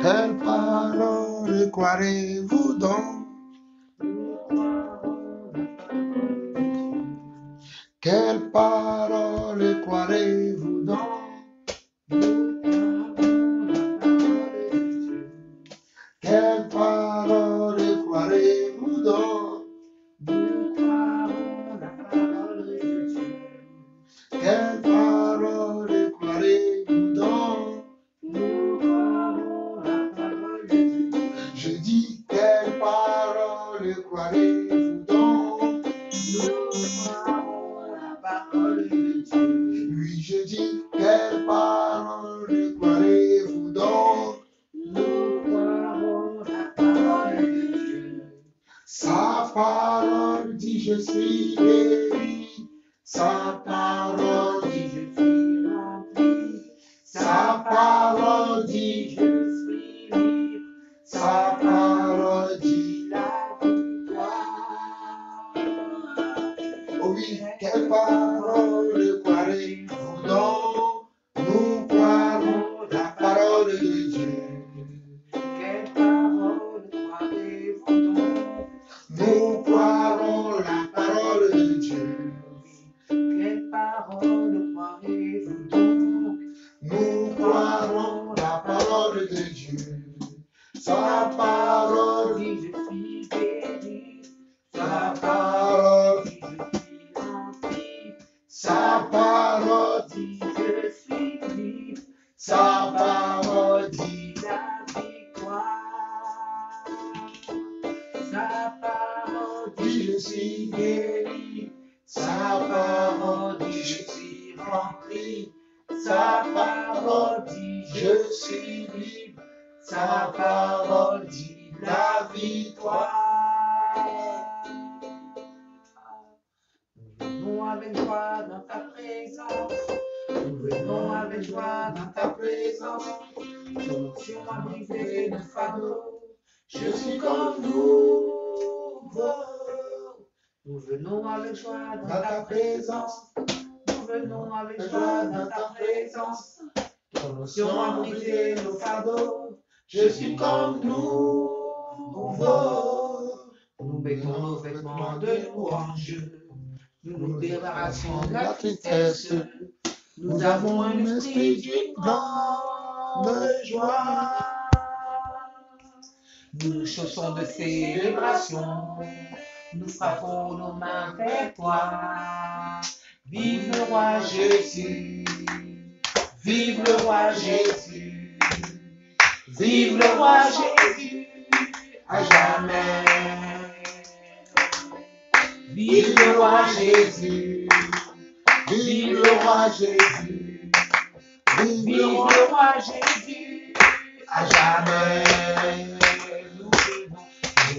Quelle parole croirez-vous donc? Quelle parole croirez-vous donc? Quelle parole croirez-vous donc? Nous croirons la parole de Dieu. Quelle parole croirez-vous donc? Nous croirons la parole de Dieu. Je dis, quelle parole croirez-vous donc? Nous croirons la parole de Dieu. Oui, je dis, quelle parole croirez-vous donc? Nous croirons la parole de Dieu. Sa parole dit, je suis guéri. Sa parole dit, Je suis rempli. sa parole dit, Je suis libre. sa parole dit. La victoire. Oh oui, quelle parole croirez-vous donc? Nous croirons la parole de Dieu. Quelle parole croirez-vous donc? Nous croirons la parole de Dieu. Quelle parole croirez-vous donc? Nous croirons la parole de Dieu. Sa parole dit, dit je suis guéri. sa parole, Dit je suis rempli. sa parole, Dit je suis libre. sa parole dit. La victoire. Sa parole Dit, je suis guéri. Sa parole dit, je suis rempli. Sa parole dit, je suis libre. Sa parole dit, la victoire. Nous venons avec joie dans ta présence. Nous venons avec joie dans ta présence. Sur moi briser nos fardeaux. Je suis comme nouveau. Nous venons avec joie dans ta présence. Nous venons avec joie dans ta présence. Sur moi briser nos fardeaux. Je suis comme nouveau. Nous mettons nos vêtements de louange. Nous nous débarrassons de la tristesse. Nous avons un esprit d'une grande joie. Nous nous chaussons de célébration. Nous frappons nos mains vers toi. Vive le roi Jésus. Vive le roi Jésus. Vive le roi Jésus. À jamais. Vive le roi Jésus. Vive le roi Jésus. Vive Vive le roi. le roi Jésus. À jamais.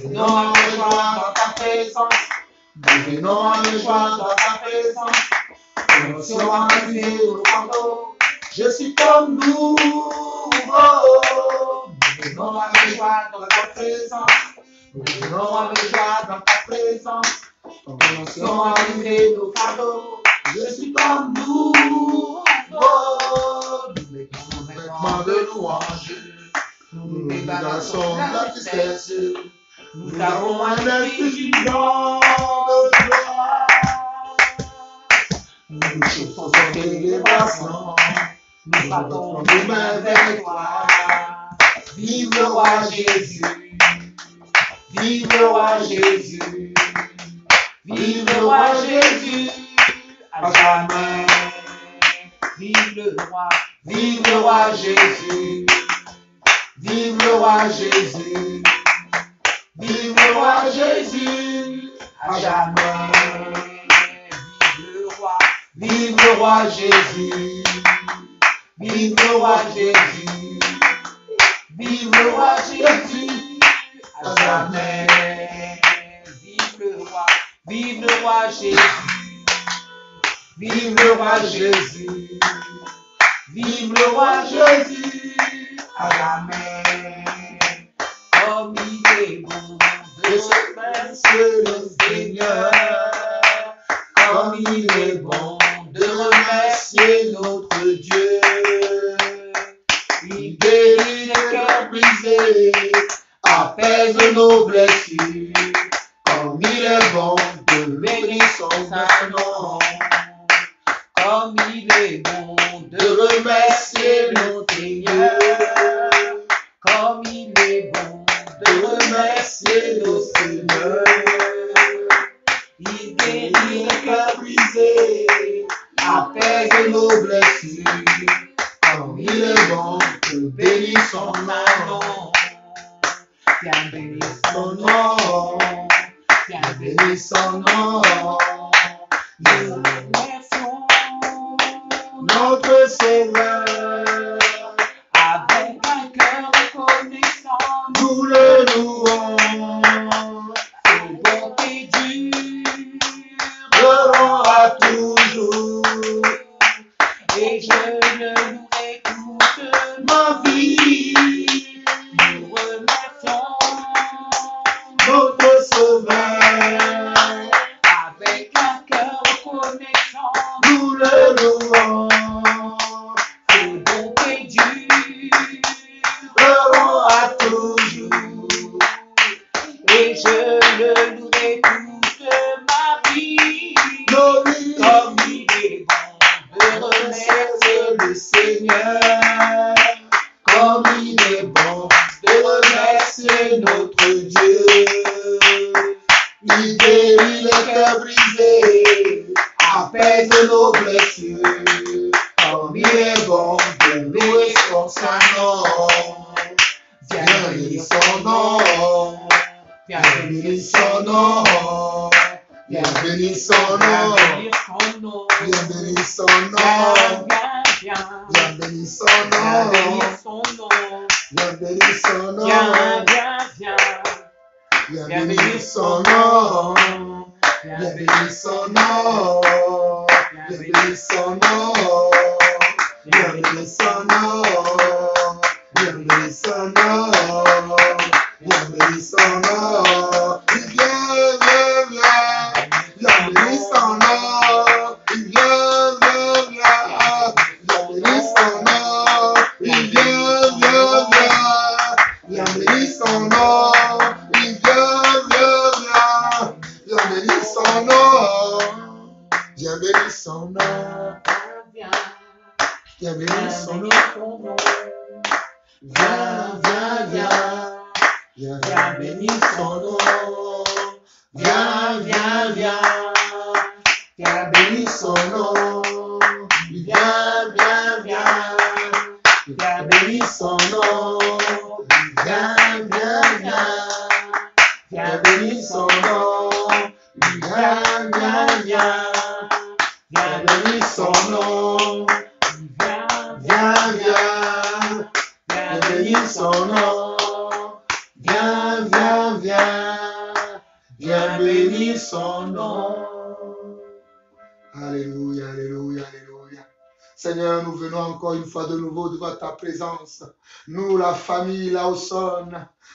Nous venons avec joie dans ta présence. Nous venons avec joie dans ta présence. Nous sommes arrivés au fardeau. Je suis comme nouveau. Nous venons avec joie dans ta présence. Nous venons avec joie dans ta présence. Nous sommes arrivés au fardeau. Je suis comme nouveau. Nous mettons nos Vêtements vêtements de louange. Nous Nous nous nous débarrassons débarrassons de la tristesse. Nous avons un esprit d'une grande joie. Nous nous chaussons de célébration. Nous frappons nos mains vers toi. Vive le roi Jésus. Vive le roi Jésus. Vive le roi Jésus. À jamais. Vive le roi. Vive le roi Jésus. Vive le roi Jésus. Vive le roi Jésus. À jamais. Vive le roi. Vive le roi Jésus. Vive le roi Jésus. Vive le roi Jésus. À jamais. Vive le roi. Vive le roi Jésus. Vive le roi Jésus. Vive le roi Jésus. À jamais. Comme il est bon de remercier le Seigneur. Comme il est bon de remercier notre Dieu. Il guérit les cœurs brisés, apaise nos blessures. Comme il est bon de bénir son nom. Comme il est bon De remercier notre Dieu. comme il est bon De remercier nos seigneurs. Il Guérit guérit les cœurs brisés, apaise nos blessures. Comme il est bon de bénir son nom. Viens bénir Son nom, viens bénir son nom. nous remercions Notre Sauveur, avec un cœur reconnaissant nous le louons. nos bontés Durant dures à toujours et je le louerai toute ma vie. nous remercions Notre Sauveur, avec un cœur reconnaissant nous le louons. nos bontés Durant à dures toujours et je le louerai toute ma vie. nos vies. Comme il est bon de remercier Remercier le Seigneur, comme il est bon de remercier notre Dieu. Il guérit les cœurs brisés, apaise nos blessures, comme il est bon de louer son nom. Viens bénir son nom, viens viens bénir son nom, viens bénir son nom, bénir son nom. viens bénir son Viens, nom. viens, Viens bénir son viens nom. bénir son nom. Viens bénir son nom. Viens, viens, viens. Viens Viens bénir bénir son son nom. nom. Viens Viens bénir son nom. Viens bénir son nom. Viens bénir son nom. Viens bénir son nom. Viens bénir son nom. Il vient, viens, viens. Viens bénir son nom. Il vient, viens, viens. Viens bénir son nom. Il vient, viens, viens. Viens bénir son nom. Il vient, viens, viens. Viens bénir son nom. Viens bénir son nom. Viens bénir son nom. Viens, viens, viens. Viens bénir son nom. Viens, viens, viens. Viens bénir son nom. Viens, viens, viens. Viens bénir son nom. Viens, viens, viens. Viens bénir son nom. Viens, viens, viens. Viens bénir son nom. Viens, viens. Viens bénir son nom. Viens, viens, viens. Viens bénir son nom. Alléluia, alléluia, alléluia. Seigneur, nous venons encore une fois de nouveau devant ta présence. Nous, la famille Lawson,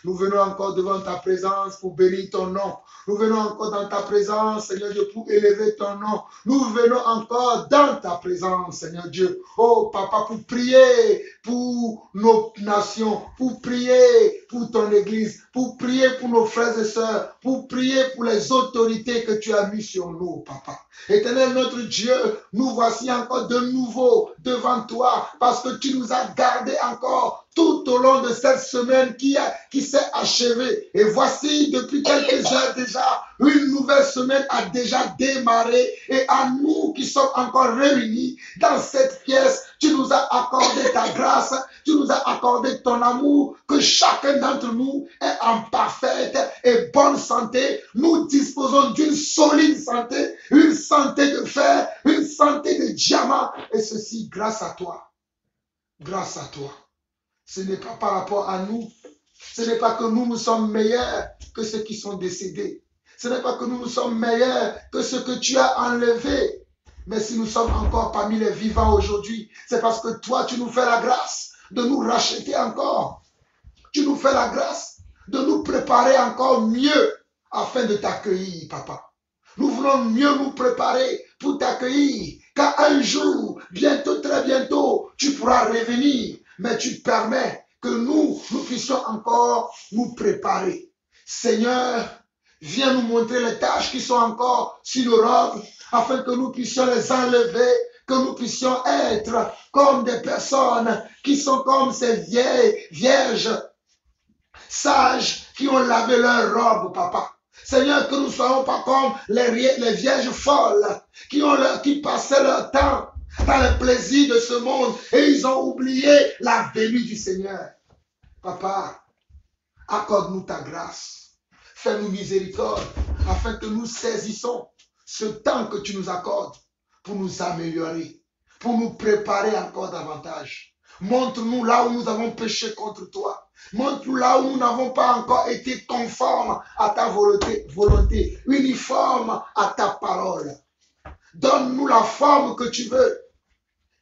nous venons encore devant ta présence pour bénir ton nom. Nous venons encore dans ta présence, Seigneur Dieu, pour élever ton nom. Nous venons encore dans ta présence, Seigneur Dieu. Oh, Papa, pour prier pour nos nations, pour prier pour ton Église, pour prier pour nos frères et sœurs, pour prier pour les autorités que tu as mis sur nous, Papa. Éternel notre Dieu, nous voici encore de nouveau devant toi parce que tu nous as gardés encore tout au long de cette semaine qui s'est achevée. Et voici, depuis quelques heures déjà, une nouvelle semaine a déjà démarré. Et à nous qui sommes encore réunis dans cette pièce, tu nous as accordé ta grâce, tu nous as accordé ton amour, que chacun d'entre nous est en parfaite et bonne santé. Nous disposons d'une solide santé, une santé de fer, une santé de diamant. Et ceci grâce à toi. Grâce à toi. Ce n'est pas par rapport à nous. Ce n'est pas que nous sommes meilleurs que ceux qui sont décédés. Ce n'est pas que nous sommes meilleurs que ceux que tu as enlevés. Mais si nous sommes encore parmi les vivants aujourd'hui, c'est parce que toi, tu nous fais la grâce de nous racheter encore. Tu nous fais la grâce de nous préparer encore mieux afin de t'accueillir, Papa. Nous voulons mieux nous préparer pour t'accueillir. Car un jour, bientôt, très bientôt, tu pourras revenir. mais tu permets que nous puissions encore nous préparer. Seigneur, viens nous montrer les tâches qui sont encore sur nos robes, afin que nous puissions les enlever, que nous puissions être comme des personnes qui sont comme ces vierges sages qui ont lavé leurs robes, papa. Seigneur, que nous ne soyons pas comme les vierges folles qui passaient leur temps dans le plaisir de ce monde et ils ont oublié la venue du Seigneur. Papa, accorde-nous ta grâce. Fais-nous miséricorde afin que nous saisissons ce temps que tu nous accordes pour nous améliorer, pour nous préparer encore davantage. Montre-nous là où nous avons péché contre toi. Montre-nous là où nous n'avons pas encore été conformes à ta volonté, uniforme à ta parole. Donne-nous la forme que tu veux,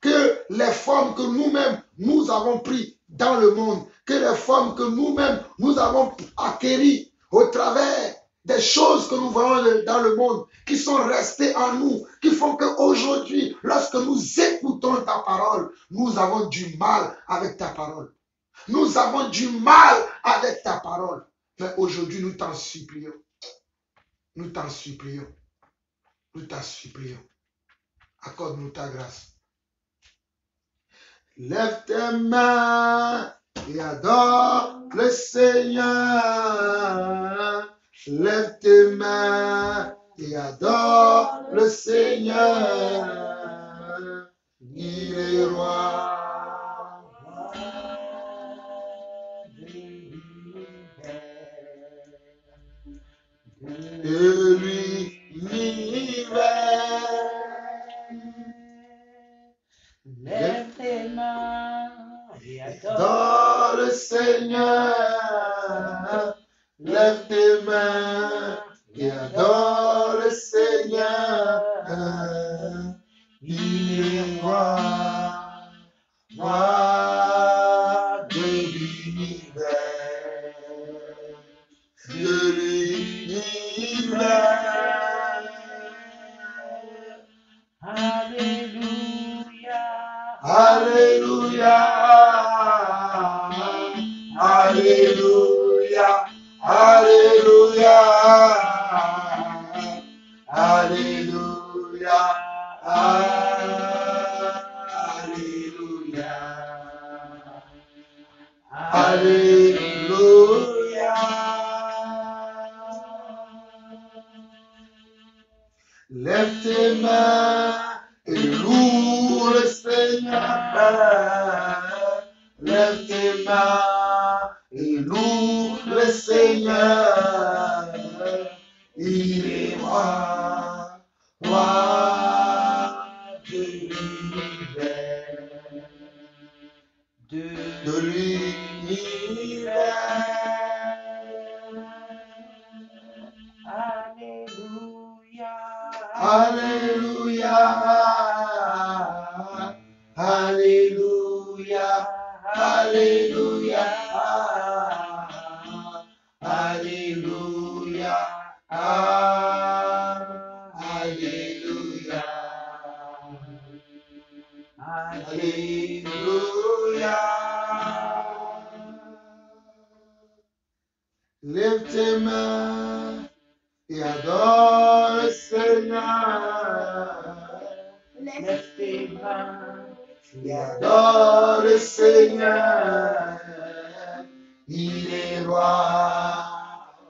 que les formes que nous-mêmes nous avons prises dans le monde, que les formes que nous-mêmes nous avons acquéries au travers des choses que nous voyons dans le monde, qui sont restées en nous, qui font qu'aujourd'hui, lorsque nous écoutons ta parole, nous avons du mal avec ta parole. Nous avons du mal avec ta parole. Mais aujourd'hui, nous t'en supplions. Nous t'en supplions. Nous t'en supplions. Accorde-nous ta grâce. Lève tes mains et adore le Seigneur. Lève tes mains et adore le Seigneur. Il est roi. De l'univers. Lève tes mains et adore le Seigneur. Lève tes mains et adore le Seigneur. Il est roi, roi de l'univers. De l'univers. Alléluia. Alléluia. Alléluia. Alléluia. Alléluia. Alléluia. Alléluia. Lève tes mains et loue le Seigneur. Lève tes mains et loue le Seigneur. Il est roi, roi de l'univers. De l'univers. Alléluia. Alléluia. Alléluia. Alléluia. Alléluia. Alléluia. Alléluia. Lève tes mains et adore le Seigneur. Lève tes mains Et adore le Seigneur. Il est roi,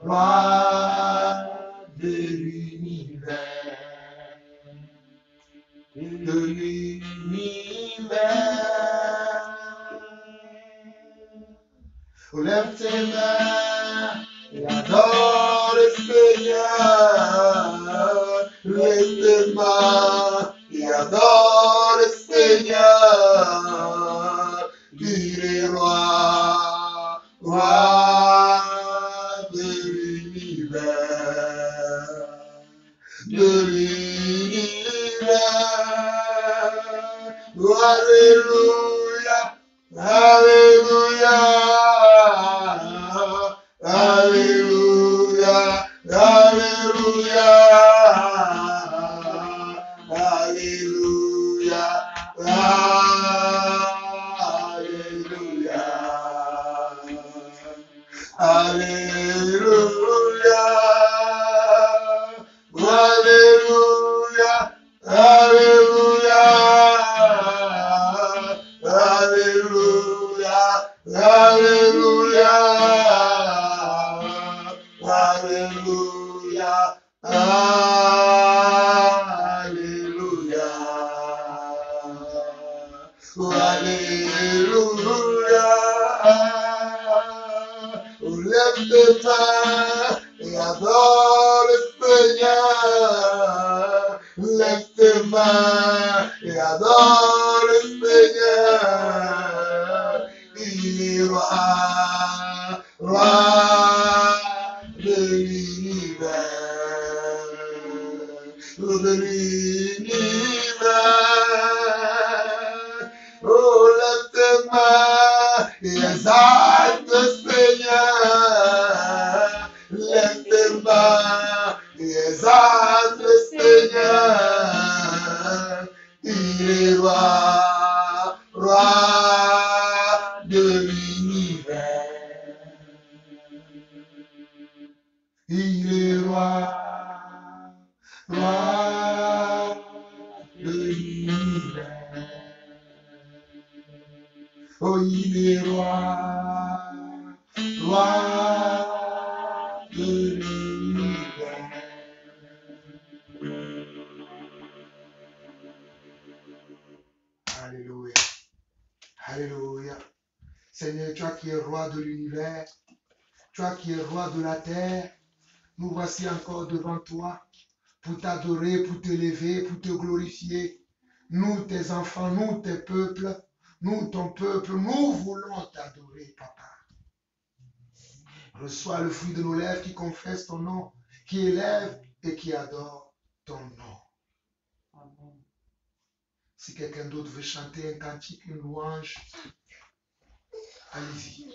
roi de l'univers. De l'univers. Lève tes mains et adore le Seigneur. Lève tes mains et adore le Seigneur. Il est roi, roi de l'univers. De l'univers. Alléluia. Alléluia. Alléluia. Alléluia. Alléluia. Alléluia. Alléluia. Alléluia. Alléluia. Alléluia. Alléluia. Alléluia. Alléluia. Alléluia. Lève tes mains et adore le Seigneur. Lève tes mains et adore le Seigneur. Il est roi, roi de l'univers. De l'univers. Oh, lève tes mains et exalte le Seigneur. Lève tes mains et exalte le Seigneur. Il est roi, roi de l'univers. Il est roi, roi de l'univers. Oh, il est roi, roi de l'univers. Alléluia. Alléluia. Seigneur, toi qui es roi de l'univers, toi qui es roi de la terre, nous voici encore devant toi pour t'adorer, pour t'élever, pour te glorifier. Nous, tes enfants, nous, tes peuples, nous, ton peuple, nous voulons t'adorer, Papa. Reçois le fruit de nos lèvres qui confesse ton nom, qui élève et qui adore ton nom. Amen. Si quelqu'un d'autre veut chanter un cantique, une louange, allez-y.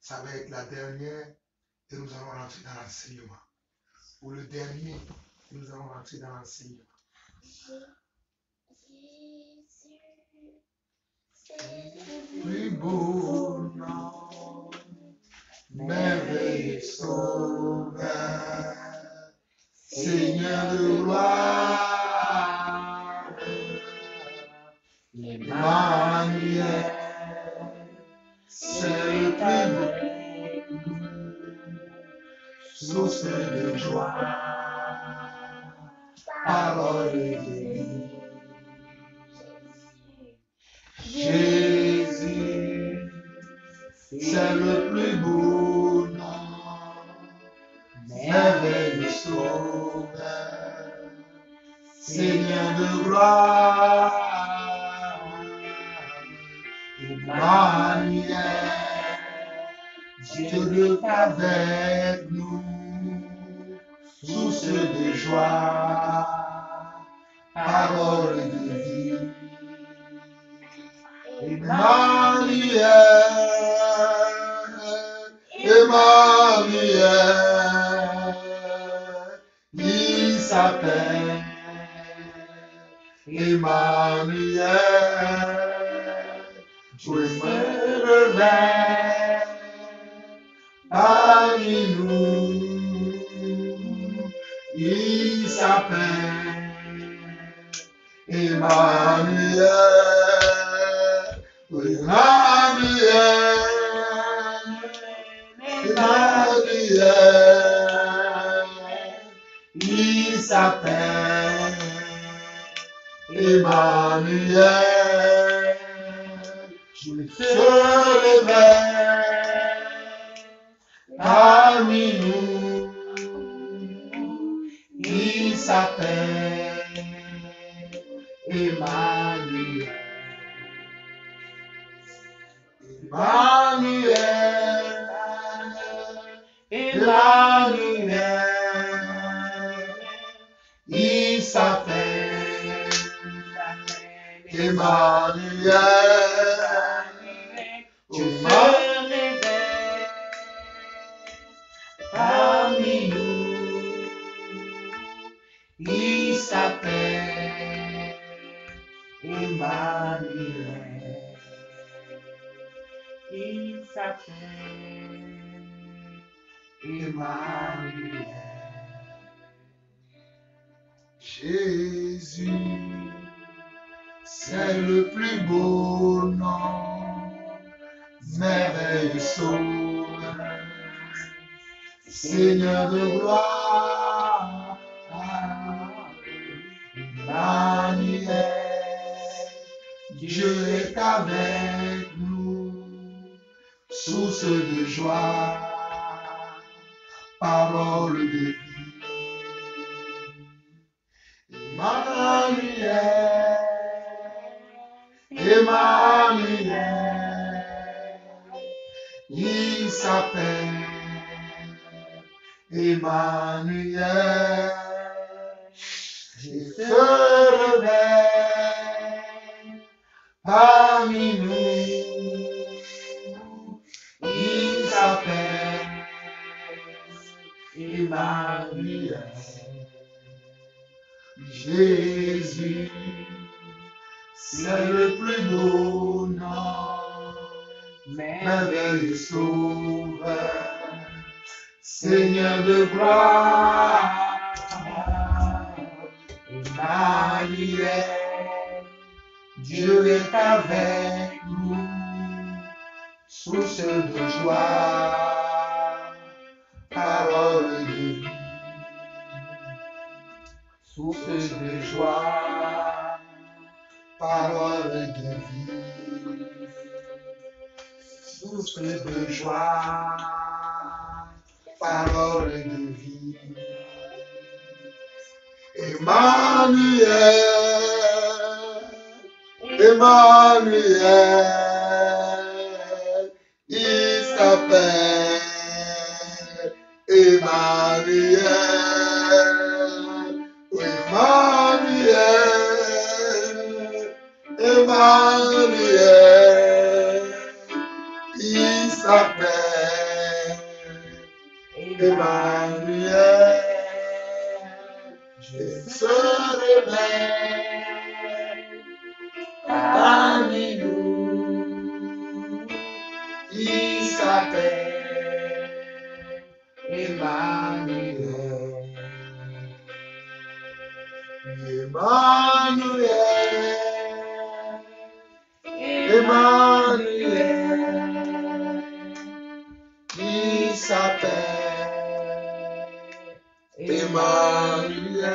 Ça va être la dernière et nous allons rentrer dans l'enseignement. Ou le dernier, nous allons rentrer dans l'enseignement. Plus beau nom, merveilleux sauveur, Seigneur de gloire, Emmanuel, c'est le plus beau, source de joie, parole de vie. Jésus, c'est le plus beau nom, merveilleux sauveur, Seigneur de gloire, Emmanuel, Dieu est avec nous, source de joie, parole de vie. Emmanuel, Emmanuel, il s'appelle Emmanuel, Dieu me révèle parmi nous, il s'appelle Emmanuel. Emmanuel, Emmanuel, il s'appelle Emmanuel, je te révèle parmi nous, il s'appelle Emmanuel. Emmanuel, Emmanuel, il s'appelle Emmanuel, tu me révèles parmi nous, il s'appelle Emmanuel. Il s'appelle Emmanuel. Jésus, c'est le plus beau nom, merveilleux sauveur, Seigneur de gloire, Emmanuel, Dieu est avec nous, source de joie, parole de vie. Emmanuel, Emmanuel, il s'appelle Emmanuel. Il se réveille parmi nous. Il s'appelle Emmanuel. Jésus, c'est le plus beau nom, merveilleux sauveur, Seigneur de gloire, Emmanuel, Dieu est avec nous, source de joie, parole de vie. Source de joie, parole de vie. Source de joie, parole de vie. Emmanuel, Emmanuel, il s'appelle Emmanuel. Emmanuel, Emmanuel, il s'appelle Emmanuel. Dieu se réveille parmi nous, il s'appelle Emmanuel. Emmanuel, Emmanuel, il s'appelle Emmanuel.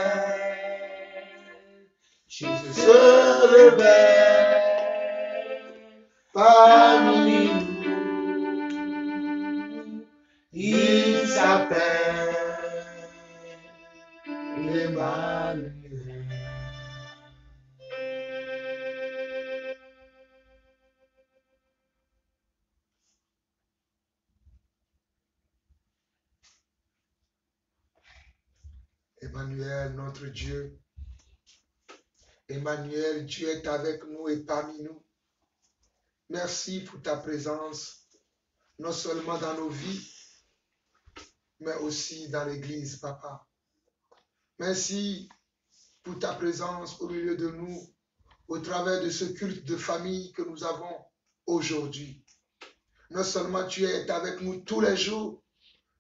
Jésus se réveille parmi nous, il s'appelle Emmanuel. Emmanuel, notre Dieu. Emmanuel, Dieu est avec nous et parmi nous. Merci pour ta présence, non seulement dans nos vies, mais aussi dans l'Église, Papa. Merci pour ta présence au milieu de nous, au travers de ce culte de famille que nous avons aujourd'hui. Non seulement tu es avec nous tous les jours,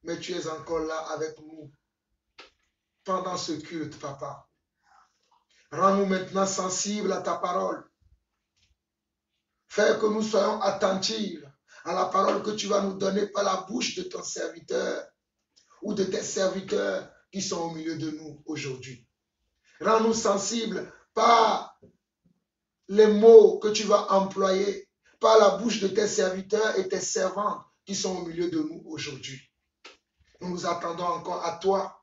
mais tu es encore là avec nous pendant ce culte, Papa. Rends-nous maintenant sensibles à ta parole. Fais que nous soyons attentifs à la parole que tu vas nous donner par la bouche de ton serviteur ou de tes serviteurs qui sont au milieu de nous aujourd'hui. Rends-nous sensibles par les mots que tu vas employer par la bouche de tes serviteurs et tes servantes qui sont au milieu de nous aujourd'hui. Nous nous attendons encore à toi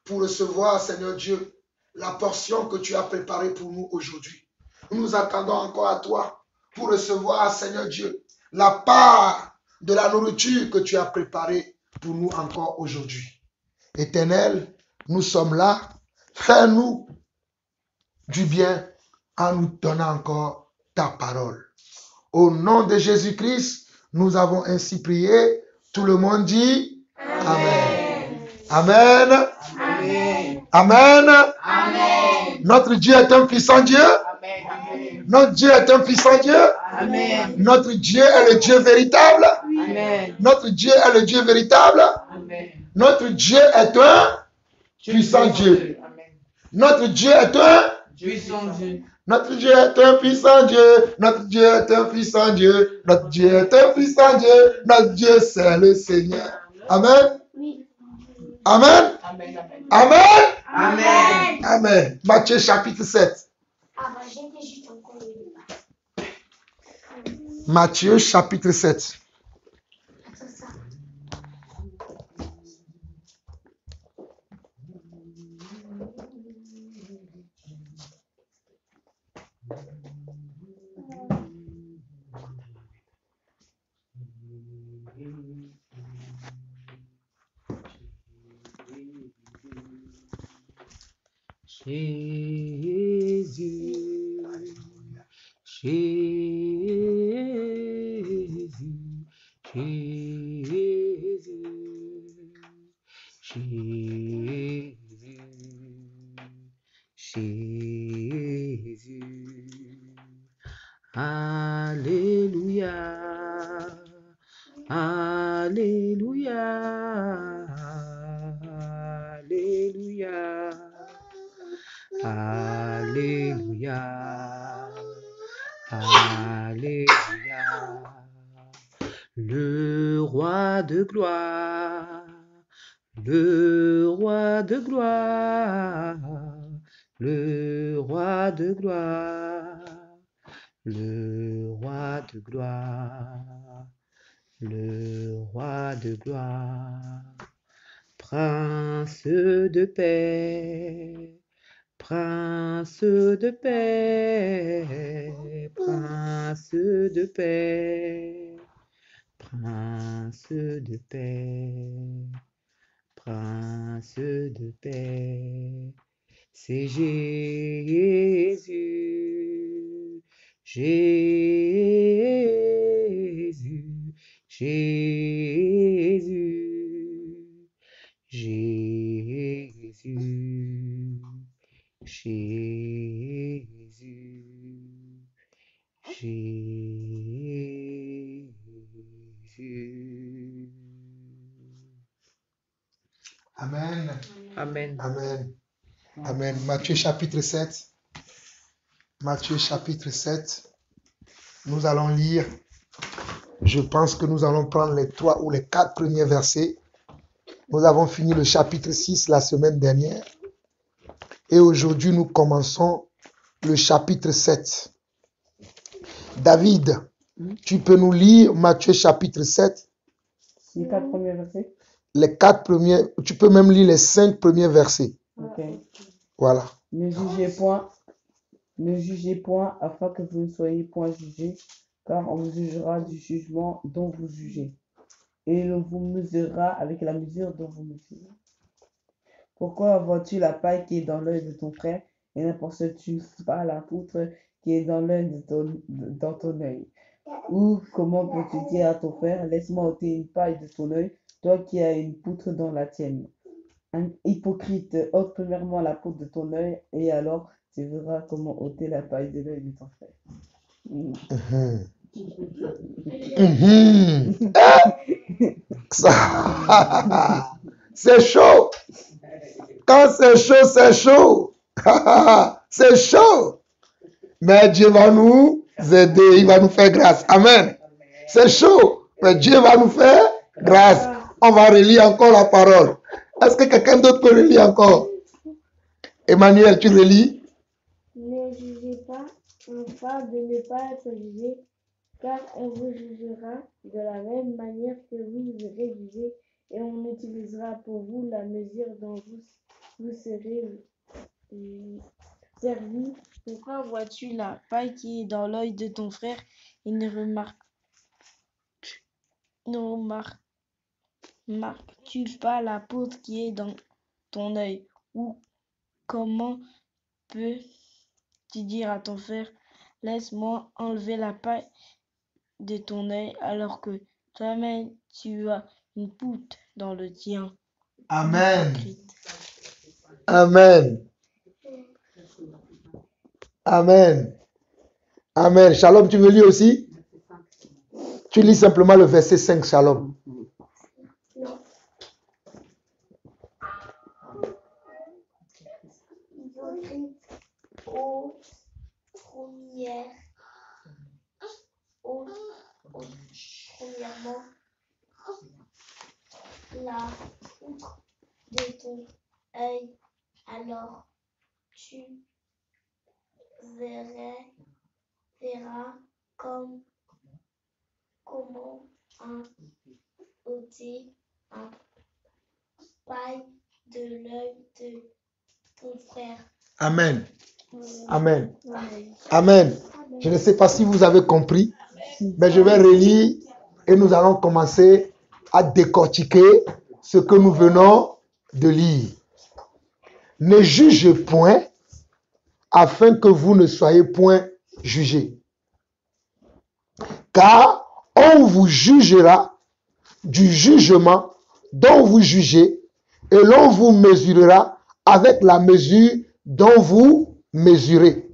pour recevoir, Seigneur Dieu, la portion que tu as préparée pour nous aujourd'hui. Nous nous attendons encore à toi pour recevoir, Seigneur Dieu, la part de la nourriture que tu as préparée pour nous encore aujourd'hui. Éternel, nous sommes là. Fais-nous du bien en nous donnant encore ta parole. Au nom de Jésus-Christ, nous avons ainsi prié. Tout le monde dit Amen. Amen. Amen. Amen. Amen. Notre Dieu est un puissant Dieu. Amen. Notre Dieu est un puissant Dieu. Amen. Notre Dieu est le Dieu véritable. Amen. Notre Dieu est le Dieu véritable. Amen. Notre Dieu est un puissant Dieu. Amen. Notre Dieu est un Puissant Dieu. Notre Dieu est un puissant Dieu. Notre Dieu est un puissant Dieu. Notre Dieu est un puissant Dieu. Notre Dieu, c'est le Seigneur. Amen. Amen. Amen. Amen. Amen. Amen. Matthieu chapitre 7. Matthieu chapitre 7. Jésus, Jésus, Jésus, Jésus, Jésus. Alléluia, Alléluia, Alléluia. Alléluia, Alléluia, le roi de gloire, le roi de gloire, le roi de gloire, le roi de gloire, le roi de gloire, prince de paix. Prince de paix, prince de paix, prince de paix, prince de paix, c'est Jésus, Jésus, Jésus, Jésus. Jésus, Jésus. Amen. Amen. Amen. Amen. Matthieu chapitre 7. Matthieu chapitre 7. Nous allons lire. Je pense que nous allons prendre les 3 ou les 4 premiers versets. Nous avons fini le chapitre 6 la semaine dernière. Et aujourd'hui, nous commençons le chapitre 7. David, tu peux nous lire Matthieu chapitre 7? Les 4 premiers versets. Les 4 premiers, tu peux même lire les 5 premiers versets. Ok. Voilà. Ne jugez point afin que vous ne soyez point jugés, car on vous jugera du jugement dont vous jugez, et on vous mesurera avec la mesure dont vous mesurez. Pourquoi vois-tu la paille qui est dans l'œil de ton frère et n'aperçois-tu pas la poutre qui est dans ton œil? Ou comment peux-tu dire à ton frère, laisse-moi ôter une paille de ton œil, toi qui as une poutre dans la tienne? Un hypocrite, ôte premièrement la poutre de ton œil, et alors tu verras comment ôter la paille de l'œil de ton frère. Ça, c'est chaud. Quand c'est chaud, c'est chaud. C'est chaud. Mais Dieu va nous aider, il va nous faire grâce. Amen. C'est chaud, mais Dieu va nous faire grâce. On va relire encore la parole. Est-ce que quelqu'un d'autre peut relire encore? Emmanuel, tu relis? Ne jugez pas, afin de ne pas être jugé, car on vous jugera de la même manière que vous serez jugé, et on utilisera pour vous la mesure dont vous serez servi. Pourquoi vois-tu la paille qui est dans l'œil de ton frère et ne remarques-tu pas la poutre qui est dans ton œil? Ou comment peux-tu dire à ton frère, laisse-moi enlever la paille de ton œil, alors que toi-même tu as une poutre dans le tien? Amen. Hypocrite. Amen. Amen. Amen. Shalom, tu veux lire aussi? Tu lis simplement le verset 5, Shalom. Hypocrite, premièrement, la poutre de ton œil, alors tu verras comment ôter un paille de l'œil de ton frère. Amen. Amen. Amen. Je ne sais pas si vous avez compris, mais je vais relire et nous allons commencer à décortiquer ce que nous venons de lire. Ne jugez point afin que vous ne soyez point jugés. Car on vous jugera du jugement dont vous jugez et l'on vous mesurera avec la mesure dont vous mesurez.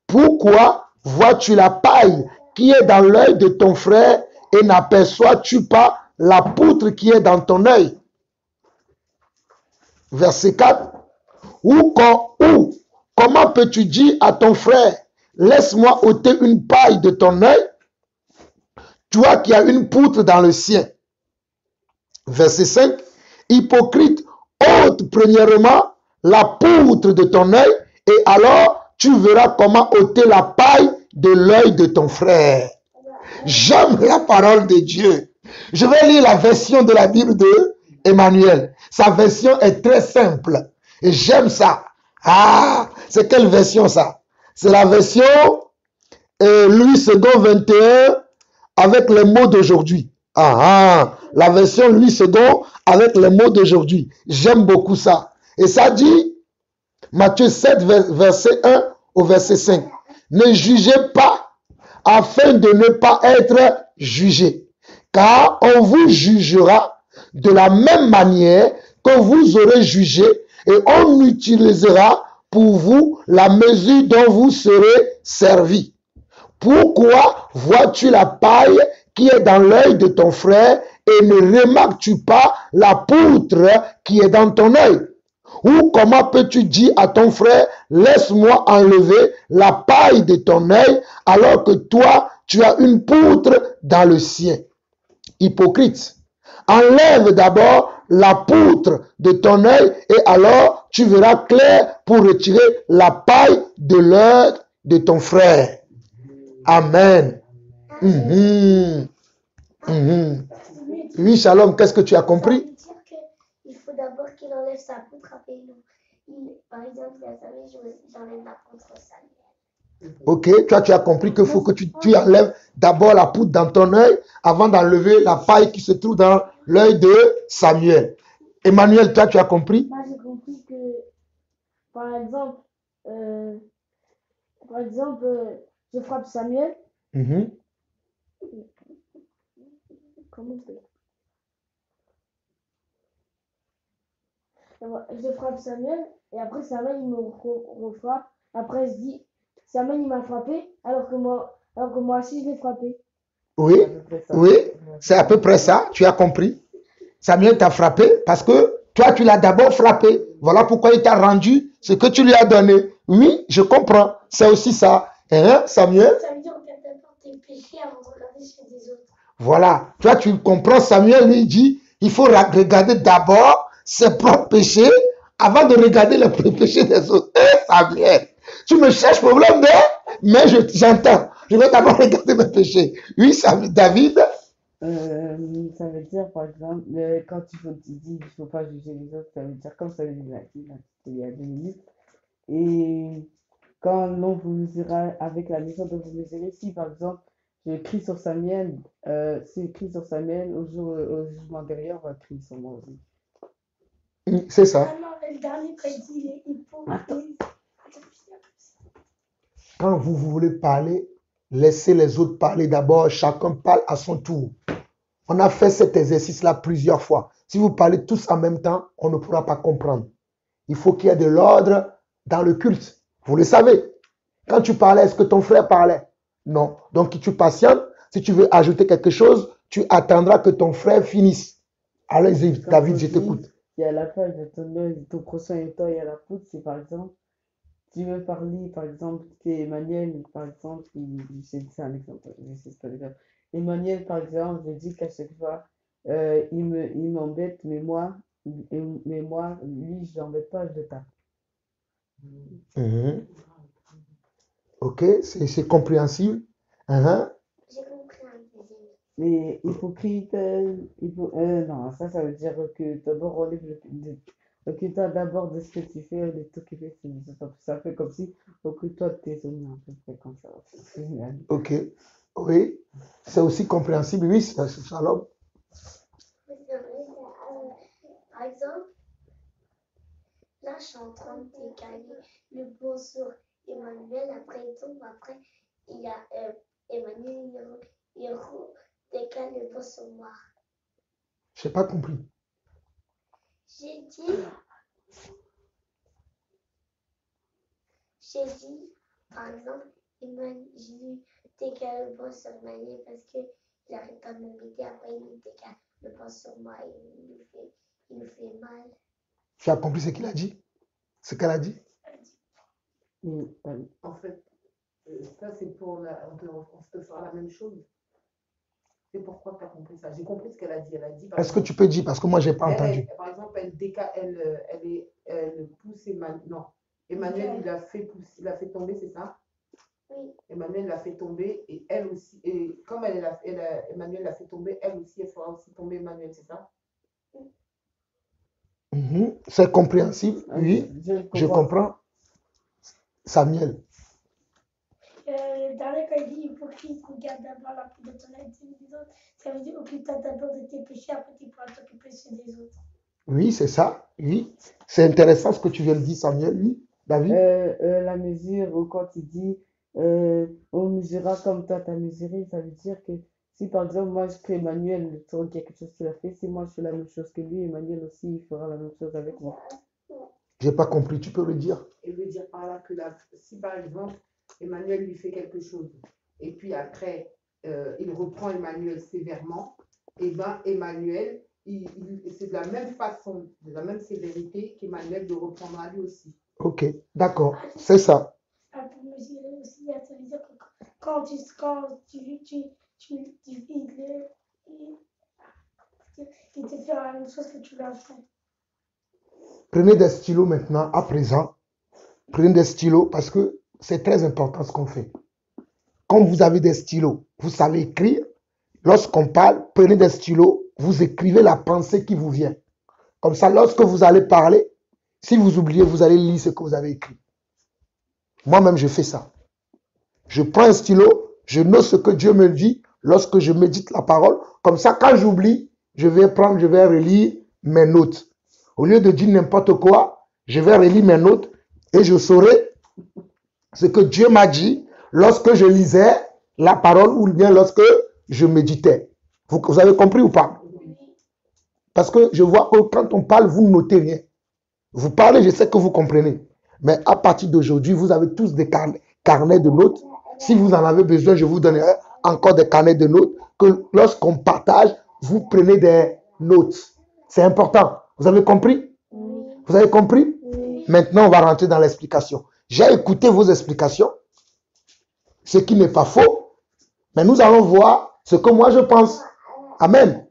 Pourquoi vois-tu la paille qui est dans l'œil de ton frère et n'aperçois-tu pas la poutre qui est dans ton œil? Verset 4. Ou comment peux-tu dire à ton frère, laisse-moi ôter une paille de ton œil, toi qui as une poutre dans le sien? Verset 5. Hypocrite, ôte premièrement la poutre de ton œil, et alors tu verras comment ôter la paille de l'œil de ton frère. J'aime la parole de Dieu. Je vais lire la version de la Bible de Emmanuel. Sa version est très simple et j'aime ça. Ah, c'est quelle version ça? C'est la version Louis II 21 avec les mots d'aujourd'hui. La version Louis II avec les mots d'aujourd'hui. J'aime beaucoup ça. Et ça dit, Matthieu 7, verset 1 au verset 5. Ne jugez pas afin de ne pas être jugé, car on vous jugera de la même manière que vous aurez jugé et on utilisera pour vous la mesure dont vous serez servi. Pourquoi vois-tu la paille qui est dans l'œil de ton frère et ne remarques-tu pas la poutre qui est dans ton œil? Ou comment peux-tu dire à ton frère, laisse-moi enlever la paille de ton œil alors que toi, tu as une poutre dans le sien? Hypocrite, enlève d'abord la poutre de ton œil et alors tu verras clair pour retirer la paille de l'œil de ton frère. Amen. Oui, Shalom, qu'est-ce que tu as compris? Il faut d'abord qu'il enlève sa poutre, après par exemple, il y a Samuel, j'enlève la poutre Samuel. Ok, toi tu as compris qu'il faut que tu enlèves d'abord la poutre dans ton œil avant d'enlever la paille qui se trouve dans l'œil de Samuel. Emmanuel, toi tu as compris? Moi j'ai compris que, par exemple, je frappe Samuel. Comment on fait? Je frappe Samuel et après Samuel il me refrappe. Après je dis Samuel il m'a frappé alors que moi aussi je l'ai frappé. Oui, c'est à peu près ça, tu as compris. Samuel t'a frappé parce que toi tu l'as d'abord frappé. Voilà pourquoi il t'a rendu ce que tu lui as donné. Oui, je comprends, c'est aussi ça. Hein, Samuel? Ça veut dire regarde d'abord tes péchés avant de regarder ceux des autres. Voilà, toi tu comprends, Samuel lui dit, il faut regarder d'abord ses propres péchés avant de regarder les péchés des autres. Samuel, tu me cherches problème, mais j'entends. Je vais d'abord regarder mes péchés. Oui, David. Ça veut dire, par exemple, quand tu dis il ne faut pas juger les autres, ça veut dire, comme ça il y a 2 minutes, et quand l'on vous mesurera avec la mesure dont vous mesurez, si par exemple, je crie sur Samuel, si je crie sur Samuel, au jugement derrière, on va crier sur moi aussi. C'est ça. Le dernier prédit est hypocrite. Quand vous voulez parler, laissez les autres parler d'abord. Chacun parle à son tour. On a fait cet exercice-là plusieurs fois. Si vous parlez tous en même temps, on ne pourra pas comprendre. Il faut qu'il y ait de l'ordre dans le culte. Vous le savez. Quand tu parlais, est-ce que ton frère parlait? Non. Donc, tu patientes. Si tu veux ajouter quelque chose, tu attendras que ton frère finisse. Allez-y, Quand David, on je dit, t'écoute. il y a la page de ton prochain et toi, il y a la poutre, c'est par exemple, tu veux parler, par exemple, c'est Emmanuel, par exemple, c'est un exemple, c'est pas l'exemple. Emmanuel, par exemple, je dis qu'à chaque fois, il m'embête, mais moi, lui, je l'embête pas, je le tape. Mhm. Ok, c'est compréhensible. Mhm. J'ai compris un deuxième. Mais hypocrite, non, ça veut dire que d'abord occupe-toi d'abord de ce que tu fais, de t'occuper, ça fait comme si occupe-toi de tes amis, à peu près comme ça. C'est génial. Ok, oui, c'est aussi compréhensible. Oui, c'est Shalom. Par exemple, là, je suis en train de décaler le bon sur Emmanuel. Après, il tombe. Après, il y a Emmanuel, il décale le bon sur moi. Je n'ai pas compris. J'ai dit, par exemple, je décale le bon sur Emmanuel parce qu'il n'arrête pas de m'embêter. Après, il décale le bon sur moi et il me fait mal. Tu as compris ce qu'il a dit? Ce qu'elle a dit? En fait, ça c'est pour on se fera la même chose. C'est pourquoi tu as compris ça. J'ai compris ce qu'elle a dit. Elle a dit. Est-ce que tu peux dire? Parce que moi, je n'ai pas entendu. Par exemple, elle pousse Emmanuel. Non, Emmanuel, il a fait tomber, c'est ça? Oui. Emmanuel l'a fait tomber et elle aussi. Et comme Emmanuel l'a fait tomber, elle aussi, elle fera aussi tomber Emmanuel, c'est ça? Mhm. C'est compréhensible, oui, je comprends. Samuel. Le dernier, quand il dit hypocrite, regarde d'abord la peau de ton œil des autres, ça veut dire occupe-toi d'abord de tes péchés, après tu pourras t'occuper des autres. Oui, c'est ça, oui. C'est intéressant ce que tu viens de dire, Samuel, oui. David? La mesure, quand il dit on mesurera comme toi t'as mesuré, ça veut dire que si par exemple moi je crée Emmanuel sur quelque chose qu'il a fait, si moi je fais la même chose que lui, Emmanuel aussi il fera la même chose avec moi. J'ai pas compris, tu peux le dire? Il veut dire par là que si par exemple Emmanuel lui fait quelque chose et puis après il reprend Emmanuel sévèrement, et bien Emmanuel, c'est de la même façon, de la même sévérité qu'Emmanuel le reprendra lui aussi. Ok, d'accord, c'est ça. Pour mesurer aussi, ça veut dire que quand il te fait la même chose que tu l'as fait. Prenez des stylos maintenant, à présent. Prenez des stylos parce que c'est très important ce qu'on fait. Quand vous avez des stylos, vous savez écrire. Lorsqu'on parle, prenez des stylos, vous écrivez la pensée qui vous vient. Comme ça, lorsque vous allez parler, si vous oubliez, vous allez lire ce que vous avez écrit. Moi-même, je fais ça. Je prends un stylo, je note ce que Dieu me dit lorsque je médite la parole. Comme ça, quand j'oublie, je vais relire mes notes. Au lieu de dire n'importe quoi, je vais relire mes notes et je saurai ce que Dieu m'a dit lorsque je lisais la parole ou bien lorsque je méditais. Vous avez compris ou pas? Parce que je vois que quand on parle, vous ne notez rien. Vous parlez, je sais que vous comprenez. Mais à partir d'aujourd'hui, vous avez tous des carnets de notes. Si vous en avez besoin, je vous donnerai encore des carnets de notes que lorsqu'on partage, vous prenez des notes. C'est important. Vous avez compris? Vous avez compris? Maintenant, on va rentrer dans l'explication. J'ai écouté vos explications, ce qui n'est pas faux, mais nous allons voir ce que moi je pense. Amen.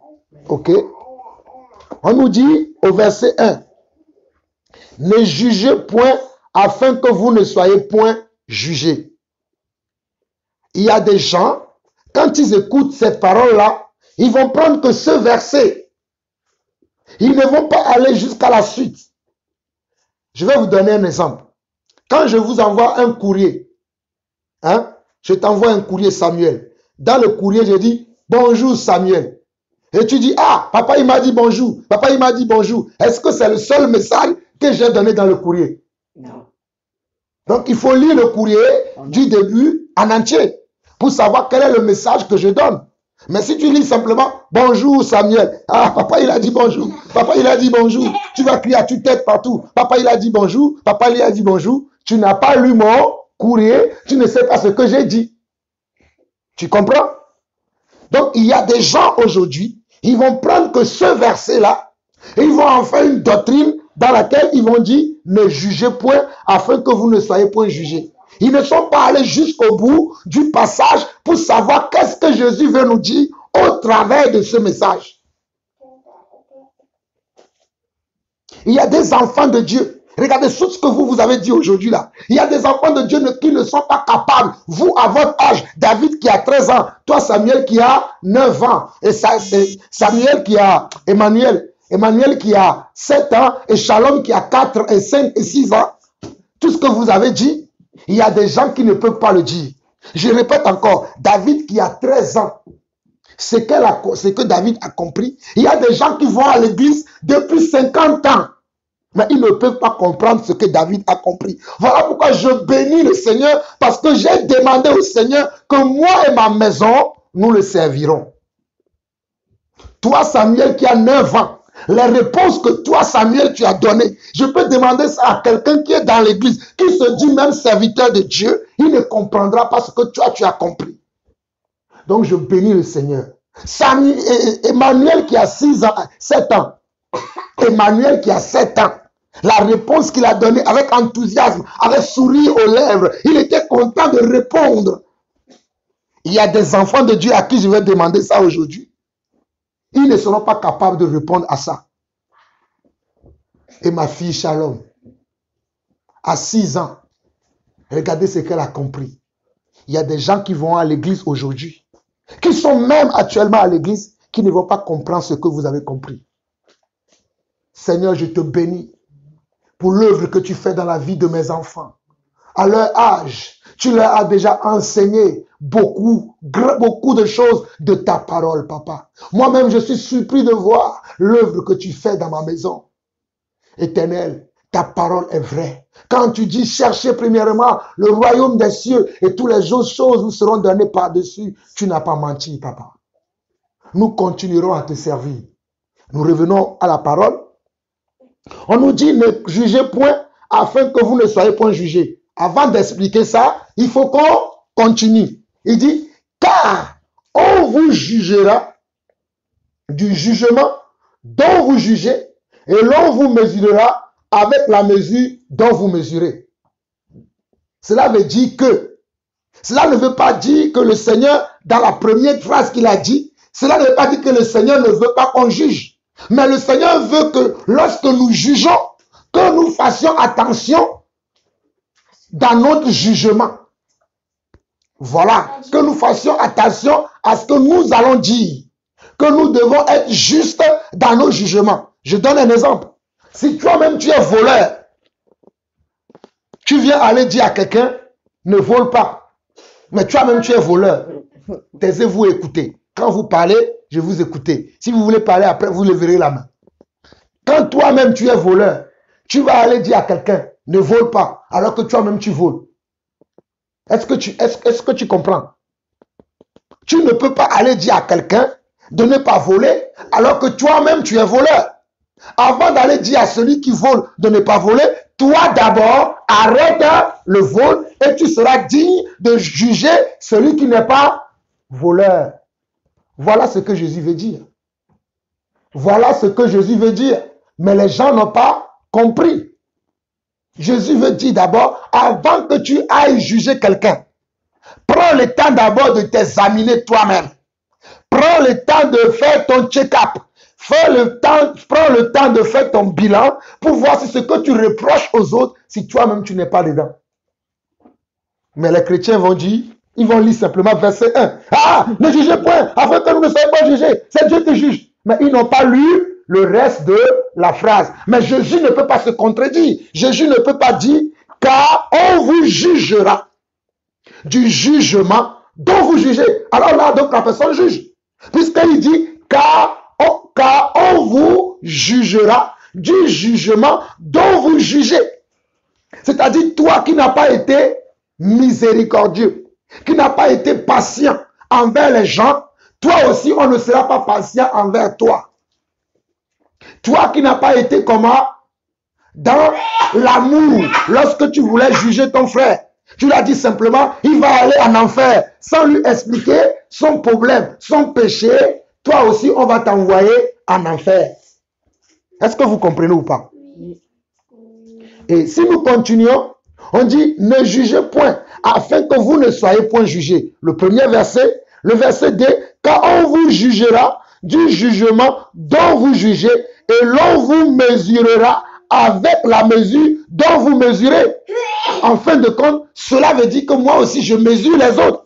Ok. On nous dit au verset 1, ne jugez point afin que vous ne soyez point jugés. Il y a des gens, quand ils écoutent cette parole-là, ils vont prendre que ce verset. Ils ne vont pas aller jusqu'à la suite. Je vais vous donner un exemple. Quand je vous envoie un courrier, je t'envoie un courrier Samuel. Dans le courrier, je dis bonjour Samuel. Et tu dis, ah, papa il m'a dit bonjour. Papa il m'a dit bonjour. Est-ce que c'est le seul message que j'ai donné dans le courrier? Non. Donc il faut lire le courrier du début en entier pour savoir quel est le message que je donne. Mais si tu lis simplement bonjour Samuel, ah papa il a dit bonjour, papa il a dit bonjour, tu vas crier à tue-tête partout, papa il a dit bonjour, papa il a dit bonjour, tu n'as pas lu mon courrier, tu ne sais pas ce que j'ai dit. Tu comprends? Donc, il y a des gens aujourd'hui, ils vont prendre que ce verset-là, et ils vont en faire une doctrine dans laquelle ils vont dire, ne jugez point, afin que vous ne soyez point jugés. Ils ne sont pas allés jusqu'au bout du passage pour savoir qu'est-ce que Jésus veut nous dire au travers de ce message. Il y a des enfants de Dieu. Regardez tout ce que vous avez dit aujourd'hui là. Il y a des enfants de Dieu qui ne sont pas capables. Vous, à votre âge, David qui a 13 ans, toi Samuel qui a 9 ans, et Samuel qui a Emmanuel qui a 7 ans, et Shalom qui a 4 et 5 et 6 ans. Tout ce que vous avez dit, il y a des gens qui ne peuvent pas le dire. Je répète encore, David qui a 13 ans, ce que David a compris. Il y a des gens qui vont à l'église depuis 50 ans. Mais ils ne peuvent pas comprendre ce que David a compris. Voilà pourquoi je bénis le Seigneur, parce que j'ai demandé au Seigneur que moi et ma maison, nous le servirons. Toi, Samuel, qui a 9 ans, les réponses que toi, Samuel, tu as données, je peux demander ça à quelqu'un qui est dans l'église, qui se dit même serviteur de Dieu, il ne comprendra pas ce que toi, tu as compris. Donc, je bénis le Seigneur. Emmanuel qui a 7 ans, Emmanuel qui a 7 ans, la réponse qu'il a donnée avec enthousiasme, avec sourire aux lèvres, il était content de répondre. Il y a des enfants de Dieu à qui je vais demander ça aujourd'hui. Ils ne seront pas capables de répondre à ça. Et ma fille Shalom, à 6 ans, regardez ce qu'elle a compris. Il y a des gens qui vont à l'église aujourd'hui, qui sont même actuellement à l'église, qui ne vont pas comprendre ce que vous avez compris. Seigneur, je te bénis pour l'œuvre que tu fais dans la vie de mes enfants. À leur âge, tu leur as déjà enseigné beaucoup de choses de ta parole, papa. Moi-même, je suis surpris de voir l'œuvre que tu fais dans ma maison. Éternel, ta parole est vraie. Quand tu dis cherchez premièrement le royaume des cieux et toutes les autres choses vous seront données par-dessus, tu n'as pas menti, papa. Nous continuerons à te servir. Nous revenons à la parole. On nous dit ne jugez point afin que vous ne soyez point jugés. Avant d'expliquer ça, il faut qu'on continue. Il dit, car on vous jugera du jugement dont vous jugez et l'on vous mesurera avec la mesure dont vous mesurez. Cela veut dire que, cela ne veut pas dire que le Seigneur, dans la première phrase qu'il a dit, cela ne veut pas dire que le Seigneur ne veut pas qu'on juge. Mais le Seigneur veut que lorsque nous jugeons, que nous fassions attention dans notre jugement. Voilà, que nous fassions attention à ce que nous allons dire. Que nous devons être justes dans nos jugements. Je donne un exemple. Si toi-même tu es voleur, tu viens aller dire à quelqu'un, ne vole pas. Mais toi-même tu es voleur. Taisez-vous écouter. Quand vous parlez, je vous écoute. Si vous voulez parler après, vous leverez la main. Quand toi-même tu es voleur, tu vas aller dire à quelqu'un, ne vole pas, alors que toi-même tu voles. Est-ce que tu comprends? Tu ne peux pas aller dire à quelqu'un de ne pas voler, alors que toi-même tu es voleur. Avant d'aller dire à celui qui vole de ne pas voler, toi d'abord, arrête le vol et tu seras digne de juger celui qui n'est pas voleur. Voilà ce que Jésus veut dire. Voilà ce que Jésus veut dire. Mais les gens n'ont pas compris. Jésus veut dire d'abord, avant que tu ailles juger quelqu'un, prends le temps d'abord de t'examiner toi-même. Prends le temps de faire ton check-up. Prends le temps de faire ton bilan pour voir si ce que tu reproches aux autres, si toi-même tu n'es pas dedans. Mais les chrétiens vont dire, ils vont lire simplement verset 1. Ah, ne jugez point, afin que nous ne soyons pas jugés. C'est Dieu qui juge. Mais ils n'ont pas lu le reste de la phrase. Mais Jésus ne peut pas se contredire. Jésus ne peut pas dire, car on vous jugera du jugement dont vous jugez. Alors là, donc la personne juge. Puisqu'il dit, car on vous jugera du jugement dont vous jugez. C'est-à-dire, toi qui n'as pas été miséricordieux, qui n'a pas été patient envers les gens, toi aussi, on ne sera pas patient envers toi. Toi qui n'as pas été comment? Dans l'amour, lorsque tu voulais juger ton frère, Tu lui as dit simplement, il va aller en enfer, sans lui expliquer son problème, son péché. Toi aussi, on va t'envoyer en enfer. Est-ce que vous comprenez ou pas? Et si nous continuons, on dit, ne jugez point, afin que vous ne soyez point jugés. Le premier verset, le verset 2, car on vous jugera du jugement dont vous jugez, et l'on vous mesurera avec la mesure dont vous mesurez. En fin de compte, cela veut dire que moi aussi, je mesure les autres.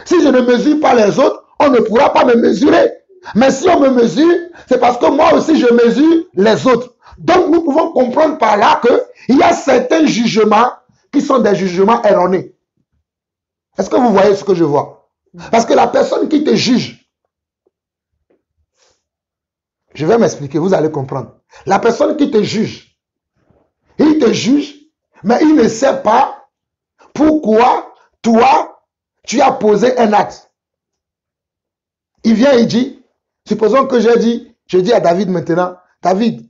Si je ne mesure pas les autres, on ne pourra pas me mesurer. Mais si on me mesure, c'est parce que moi aussi, je mesure les autres. Donc, nous pouvons comprendre par là qu'il y a certains jugements qui sont des jugements erronés. Est-ce que vous voyez ce que je vois? Parce que la personne qui te juge, je vais m'expliquer, vous allez comprendre. La personne qui te juge, il te juge, mais il ne sait pas pourquoi toi, tu as posé un acte. Il vient et dit, supposons que je dis à David maintenant, David,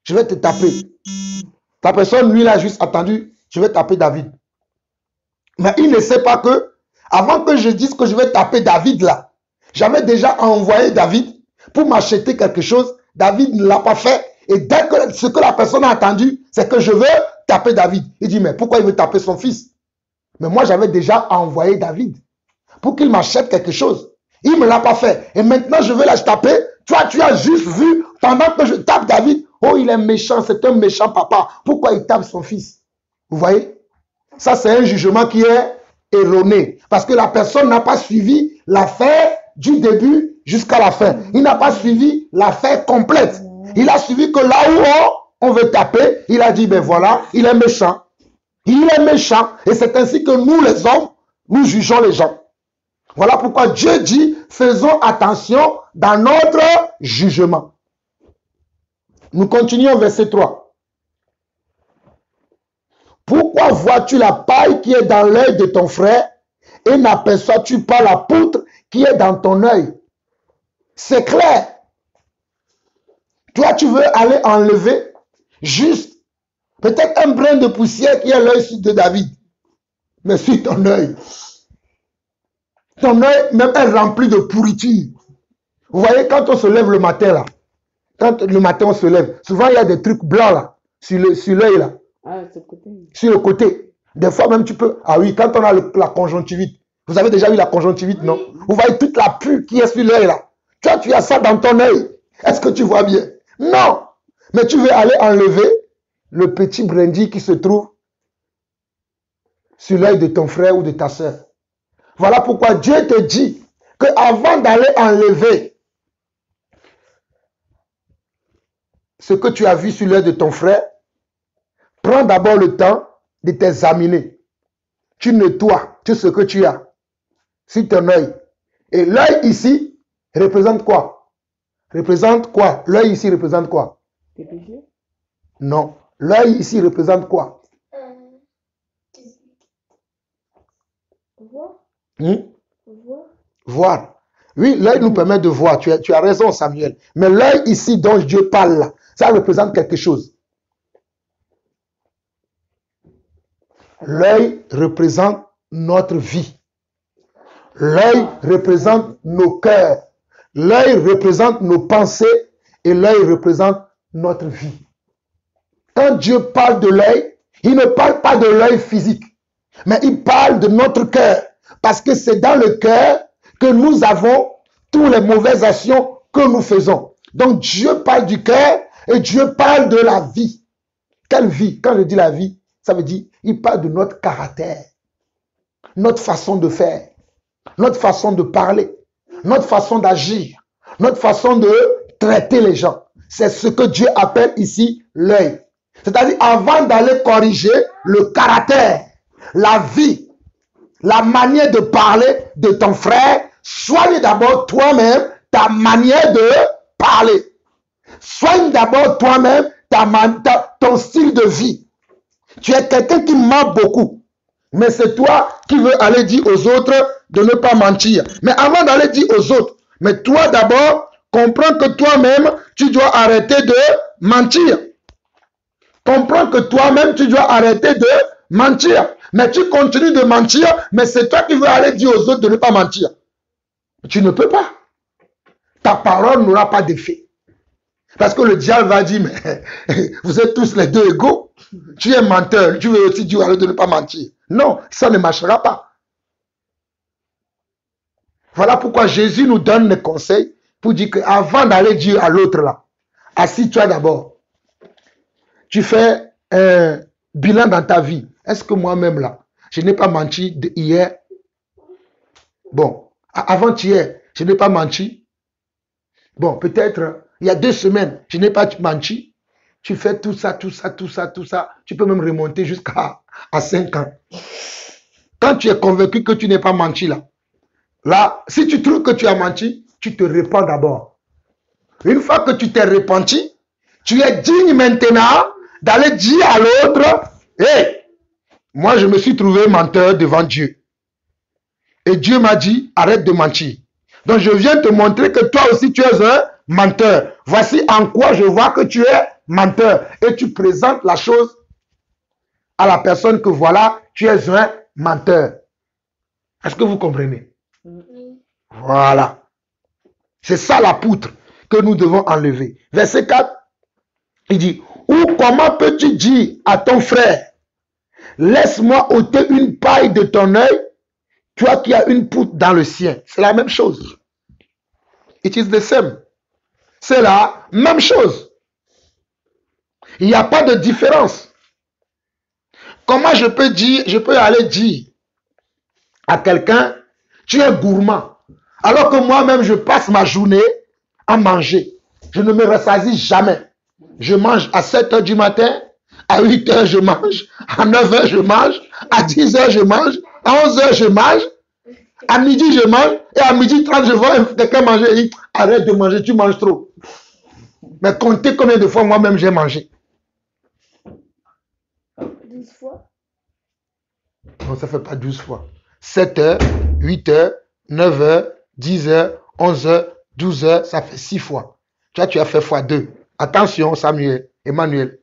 je vais te taper. La personne, lui, l'a juste attendu, je vais taper David. Mais il ne sait pas que, avant que je dise que je vais taper David là, j'avais déjà envoyé David pour m'acheter quelque chose. David ne l'a pas fait. Et dès que ce que la personne a entendu, c'est que je veux taper David. Il dit, mais pourquoi il veut taper son fils? Mais moi, j'avais déjà envoyé David pour qu'il m'achète quelque chose. Il ne me l'a pas fait. Et maintenant, je veux la taper. Toi, tu as juste vu, pendant que je tape David, oh, il est méchant, c'est un méchant papa. Pourquoi il tape son fils? Vous voyez? Ça, c'est un jugement qui est erroné. Parce que la personne n'a pas suivi l'affaire du début jusqu'à la fin. Il n'a pas suivi l'affaire complète. Il a suivi que là où on veut taper, il a dit, ben voilà, il est méchant. Il est méchant. Et c'est ainsi que nous, les hommes, nous jugeons les gens. Voilà pourquoi Dieu dit, faisons attention dans notre jugement. Nous continuons verset 3. Pourquoi vois-tu la paille qui est dans l'œil de ton frère et n'aperçois-tu pas la poutre qui est dans ton œil? C'est clair. Toi, tu veux aller enlever juste peut-être un brin de poussière qui est l'œil de David. Mais sur ton œil même est rempli de pourriture. Vous voyez, quand on se lève le matin là, quand le matin on se lève, souvent il y a des trucs blancs là, sur l'œil là. Ah, c'est le côté. Sur le côté. Des fois même tu peux... Ah oui, quand on a la conjonctivite. Vous avez déjà vu la conjonctivite, non? Vous voyez toute la pue qui est sur l'œil là. Toi, tu as ça dans ton œil. Est-ce que tu vois bien? Non. Mais tu veux aller enlever le petit brindille qui se trouve sur l'œil de ton frère ou de ta soeur. Voilà pourquoi Dieu te dit qu'avant d'aller enlever ce que tu as vu sur l'œil de ton frère, prends d'abord le temps de t'examiner. Tu nettoies tout ce que tu as sur ton œil. Et l'œil ici représente quoi? Représente quoi? L'œil ici représente quoi? Tes péchés? Non. L'œil ici représente quoi? Voir. Voir. Voir. Oui, l'œil nous permet de voir. Tu as raison, Samuel. Mais l'œil ici dont Dieu parle là, ça représente quelque chose. L'œil représente notre vie. L'œil représente nos cœurs. L'œil représente nos pensées et l'œil représente notre vie. Quand Dieu parle de l'œil, il ne parle pas de l'œil physique, mais il parle de notre cœur. Parce que c'est dans le cœur que nous avons toutes les mauvaises actions que nous faisons. Donc Dieu parle du cœur et Dieu parle de la vie. Quelle vie? Quand je dis la vie, ça veut dire il parle de notre caractère, notre façon de faire, notre façon de parler, notre façon d'agir, notre façon de traiter les gens. C'est ce que Dieu appelle ici l'œil. C'est-à-dire avant d'aller corriger le caractère, la vie, la manière de parler de ton frère, soigne d'abord toi-même ta manière de parler. Soigne d'abord toi-même ton style de vie. Tu es quelqu'un qui ment beaucoup. Mais c'est toi qui veux aller dire aux autres de ne pas mentir. Mais avant d'aller dire aux autres, mais toi d'abord, comprends que toi-même, tu dois arrêter de mentir. Comprends que toi-même, tu dois arrêter de mentir. Mais tu continues de mentir, mais c'est toi qui veux aller dire aux autres de ne pas mentir. Tu ne peux pas. Ta parole n'aura pas d'effet. Parce que le diable va dire, mais vous êtes tous les deux égaux. Tu es menteur, tu veux aussi dire de ne pas mentir. Non, ça ne marchera pas. Voilà pourquoi Jésus nous donne les conseils pour dire qu'avant d'aller dire à l'autre là, assis-toi d'abord. Tu fais un bilan dans ta vie. Est-ce que moi-même là, je n'ai pas menti hier? Bon, avant-hier, je n'ai pas menti. Bon, peut-être il y a 2 semaines, je n'ai pas menti. Tu fais tout ça. Tu peux même remonter jusqu'à 5 ans. Quand tu es convaincu que tu n'es pas menti là, si tu trouves que tu as menti, tu te répands d'abord. Une fois que tu t'es repenti, tu es digne maintenant d'aller dire à l'autre, hé, moi je me suis trouvé menteur devant Dieu. Et Dieu m'a dit, arrête de mentir. Donc je viens te montrer que toi aussi tu es un menteur. Voici en quoi je vois que tu es menteur. Et tu présentes la chose à la personne que voilà, tu es un menteur. Est-ce que vous comprenez? Voilà. C'est ça la poutre que nous devons enlever. Verset 4, il dit, ou comment peux-tu dire à ton frère, laisse-moi ôter une paille de ton œil, toi qui as une poutre dans le sien. C'est la même chose. It is the same. C'est la même chose. Il n'y a pas de différence. Comment je peux aller dire à quelqu'un, tu es gourmand, alors que moi-même je passe ma journée à manger. Je ne me rassasie jamais. Je mange à 7 h du matin, à 8 h je mange, à 9 h je mange, à 10 h je mange, à 11 h je mange, à midi je mange, et à midi 30 je vois quelqu'un manger et dit, arrête de manger, tu manges trop. Mais comptez combien de fois moi-même j'ai mangé. 12 fois. Non, ça ne fait pas 12 fois. 7 h, 8 h, 9 h, 10 h, 11 h, 12 h, ça fait 6 fois. Tu as fait x2. Attention, Samuel, Emmanuel,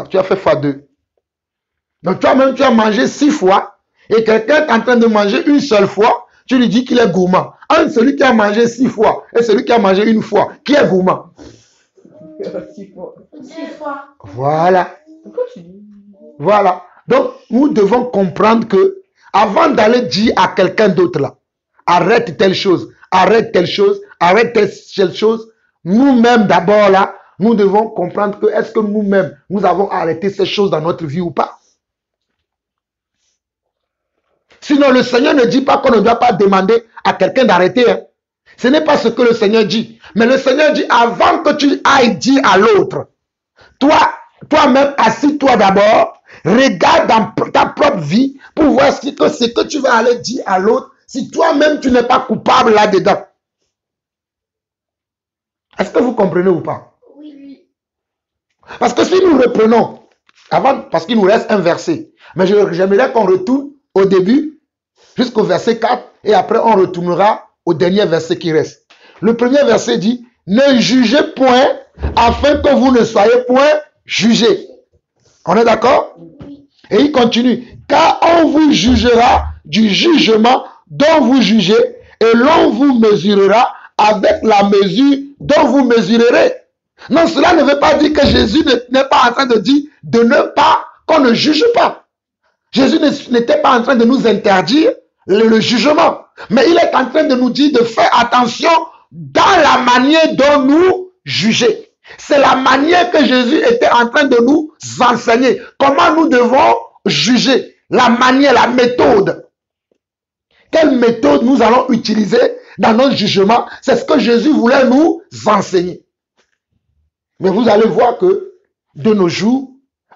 tu as fait x2. Donc toi-même, tu as mangé 6 fois et quelqu'un est en train de manger une seule fois, tu lui dis qu'il est gourmand. Entre celui qui a mangé 6 fois et celui qui a mangé une fois, qui est gourmand? 6 fois. 6 fois. Voilà. Pourquoi tu dis? Voilà. Donc, nous devons comprendre que avant d'aller dire à quelqu'un d'autre là, arrête telle chose, arrête telle chose, arrête telle chose, nous-mêmes d'abord là, nous devons comprendre que est-ce que nous-mêmes, nous avons arrêté ces choses dans notre vie ou pas. Sinon, le Seigneur ne dit pas qu'on ne doit pas demander à quelqu'un d'arrêter. Hein. Ce n'est pas ce que le Seigneur dit. Mais le Seigneur dit, avant que tu ailles dire à l'autre, toi-même, assis-toi d'abord, regarde dans ta propre vie pour voir ce que tu vas aller dire à l'autre, si toi-même tu n'es pas coupable là-dedans. Est-ce que vous comprenez ou pas? Oui. Parce que si nous reprenons, avant, parce qu'il nous reste un verset, mais j'aimerais qu'on retourne au début, jusqu'au verset 4, et après on retournera au dernier verset qui reste. Le premier verset dit, ne jugez point, afin que vous ne soyez point jugés. On est d'accord? Oui. Et il continue, car on vous jugera du jugement dont vous jugez, et l'on vous mesurera avec la mesure dont vous mesurerez. Non, cela ne veut pas dire que Jésus n'est pas en train de dire qu'on ne juge pas. Jésus n'était pas en train de nous interdire le jugement, mais il est en train de nous dire de faire attention dans la manière dont nous juger. C'est la manière que Jésus était en train de nous enseigner. Comment nous devons juger. La manière, la méthode. Quelle méthode nous allons utiliser dans notre jugement? C'est ce que Jésus voulait nous enseigner. Mais vous allez voir que de nos jours,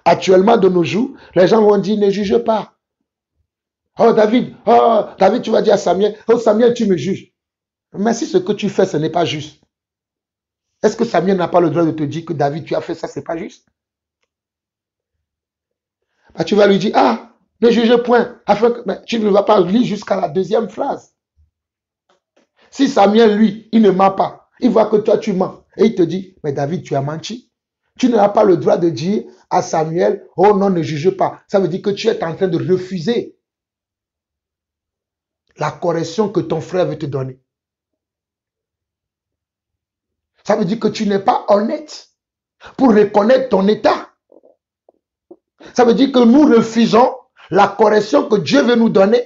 actuellement de nos jours, les gens vont dire ne juge pas. Oh David, tu vas dire à Samuel, oh Samuel, tu me juges. Mais si ce que tu fais, ce n'est pas juste. Est-ce que Samuel n'a pas le droit de te dire que David, tu as fait ça, c'est pas juste? Bah, tu vas lui dire, ne juge point. Mais tu ne vas pas lire jusqu'à la deuxième phrase. Si Samuel, lui, il ne ment pas, il voit que toi, tu mens. Et il te dit, mais David, tu as menti. Tu n'as pas le droit de dire à Samuel, oh non, ne juge pas. Ça veut dire que tu es en train de refuser la correction que ton frère veut te donner. Ça veut dire que tu n'es pas honnête pour reconnaître ton état. Ça veut dire que nous refusons la correction que Dieu veut nous donner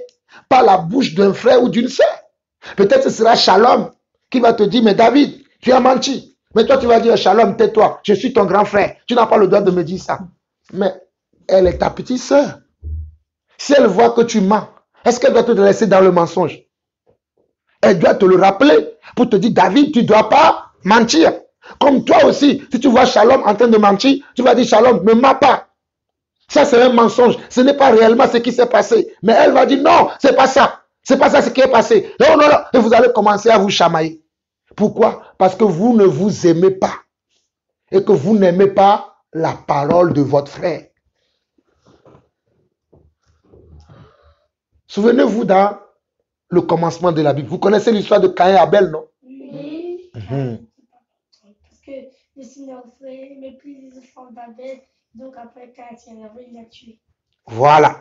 par la bouche d'un frère ou d'une sœur. Peut-être ce sera Shalom qui va te dire, mais David, tu as menti. Mais toi, tu vas dire, Shalom, tais-toi, je suis ton grand frère. Tu n'as pas le droit de me dire ça. Mais elle est ta petite sœur. Si elle voit que tu mens, est-ce qu'elle doit te laisser dans le mensonge? Elle doit te le rappeler pour te dire, David, tu ne dois pas mentir. Comme toi aussi, si tu vois Shalom en train de mentir, tu vas dire, Shalom, ne mens pas. Ça, c'est un mensonge. Ce n'est pas réellement ce qui s'est passé. Mais elle va dire, non, c'est pas ça. C'est pas ça ce qui est passé. Non, non, non. Et vous allez commencer à vous chamailler. Pourquoi? Parce que vous ne vous aimez pas. Et que vous n'aimez pas la parole de votre frère. Souvenez-vous dans le commencement de la Bible. Vous connaissez l'histoire de Caïn et Abel, non? Oui. Parce que le Seigneur fait méprise les enfants d'Abel. Donc après, quand il l'a tué. Voilà.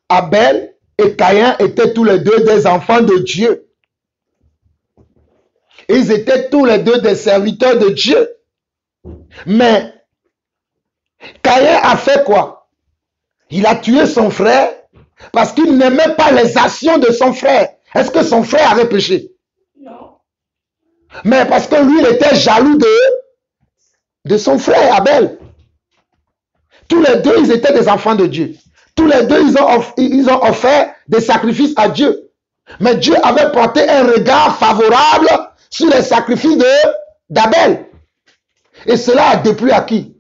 Abel et Caïn étaient tous les deux des enfants de Dieu. Ils étaient tous les deux des serviteurs de Dieu. Mais Caïn a fait quoi? Il a tué son frère parce qu'il n'aimait pas les actions de son frère. Est-ce que son frère avait péché? Non. Mais parce que lui, il était jaloux de son frère Abel. Tous les deux, ils étaient des enfants de Dieu. Tous les deux, ils ont offert des sacrifices à Dieu. Mais Dieu avait porté un regard favorable sur les sacrifices d'Abel. Et cela a déplu à qui?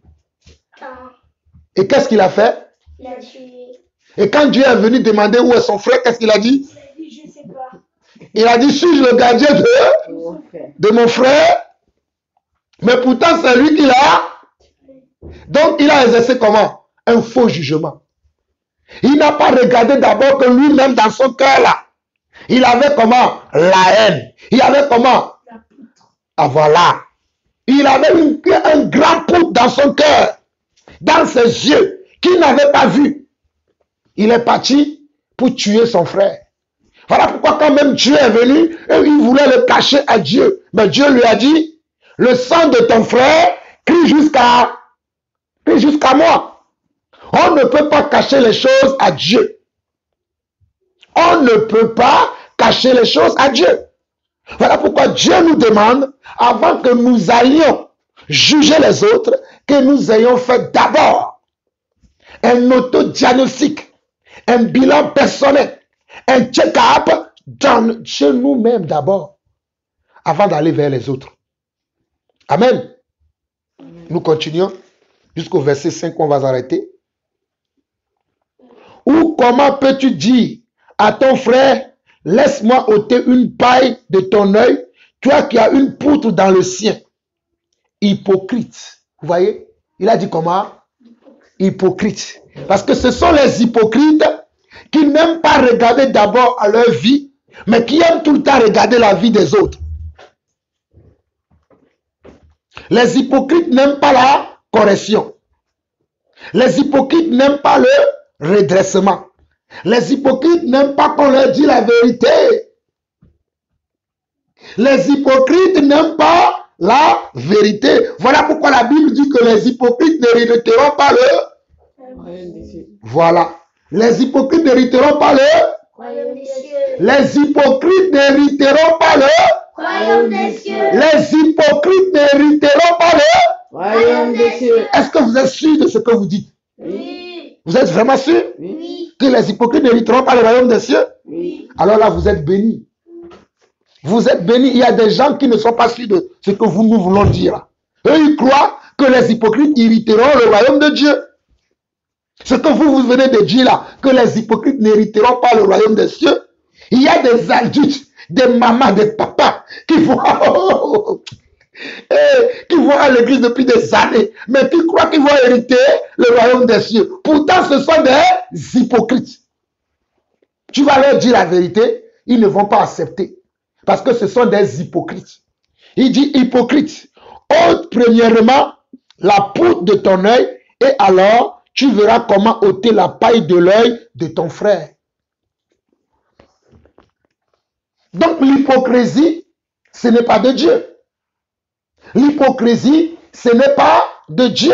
Et qu'est-ce qu'il a fait? Il a tué. Et quand Dieu est venu demander où est son frère, qu'est-ce qu'il a dit? Il a dit, je ne sais pas. Il a dit, suis-je le gardien de mon frère? Mais pourtant, c'est lui qui l'a. Donc, il a exercé comment? Un faux jugement. Il n'a pas regardé d'abord que lui-même dans son cœur là, il avait comment? La haine. Il avait comment? La poutre. Ah voilà. Il avait un grand poutre dans son cœur, dans ses yeux, qu'il n'avait pas vu. Il est parti pour tuer son frère. Voilà pourquoi quand même Dieu est venu, et il voulait le cacher à Dieu. Mais Dieu lui a dit, le sang de ton frère crie jusqu'à moi. On ne peut pas cacher les choses à Dieu. On ne peut pas cacher les choses à Dieu. Voilà pourquoi Dieu nous demande, avant que nous allions juger les autres, que nous ayons fait d'abord un autodiagnostic, un bilan personnel, un check-up chez nous-mêmes d'abord, avant d'aller vers les autres. Amen. Nous continuons jusqu'au verset 5, on va s'arrêter. Ou comment peux-tu dire à ton frère, laisse-moi ôter une paille de ton œil, toi qui as une poutre dans le sien. Hypocrite. Vous voyez? Il a dit comment? Hypocrite. Parce que ce sont les hypocrites qui n'aiment pas regarder d'abord à leur vie, mais qui aiment tout le temps regarder la vie des autres. Les hypocrites n'aiment pas la correction. Les hypocrites n'aiment pas le redressement. Les hypocrites n'aiment pas qu'on leur dise la vérité. Les hypocrites n'aiment pas la vérité. Voilà pourquoi la Bible dit que les hypocrites n'hériteront pas le... Voilà. Les hypocrites n'hériteront pas le... Royaume des cieux. Les hypocrites n'hériteront pas le... Royaume des cieux. Les hypocrites n'hériteront pas le... Royaume des cieux. Est-ce que vous êtes sûr de ce que vous dites? Oui. Vous êtes vraiment sûr Oui. que les hypocrites n'hériteront pas le royaume des cieux? Oui. Alors là, vous êtes bénis. Vous êtes bénis. Il y a des gens qui ne sont pas sûrs de ce que nous voulons dire. Eux, ils croient que les hypocrites hériteront le royaume de Dieu. Ce que vous venez de dire là, que les hypocrites n'hériteront pas le royaume des cieux. Il y a des adultes, des mamans, des papas qui vont, qui vont à l'église depuis des années, mais qui croient qu'ils vont hériter le royaume des cieux. Pourtant, ce sont des hypocrites. Tu vas leur dire la vérité, ils ne vont pas accepter. Parce que ce sont des hypocrites. Il dit hypocrite. Ôte premièrement la poutre de ton œil et alors tu verras comment ôter la paille de l'œil de ton frère. Donc l'hypocrisie, ce n'est pas de Dieu. L'hypocrisie, ce n'est pas de Dieu.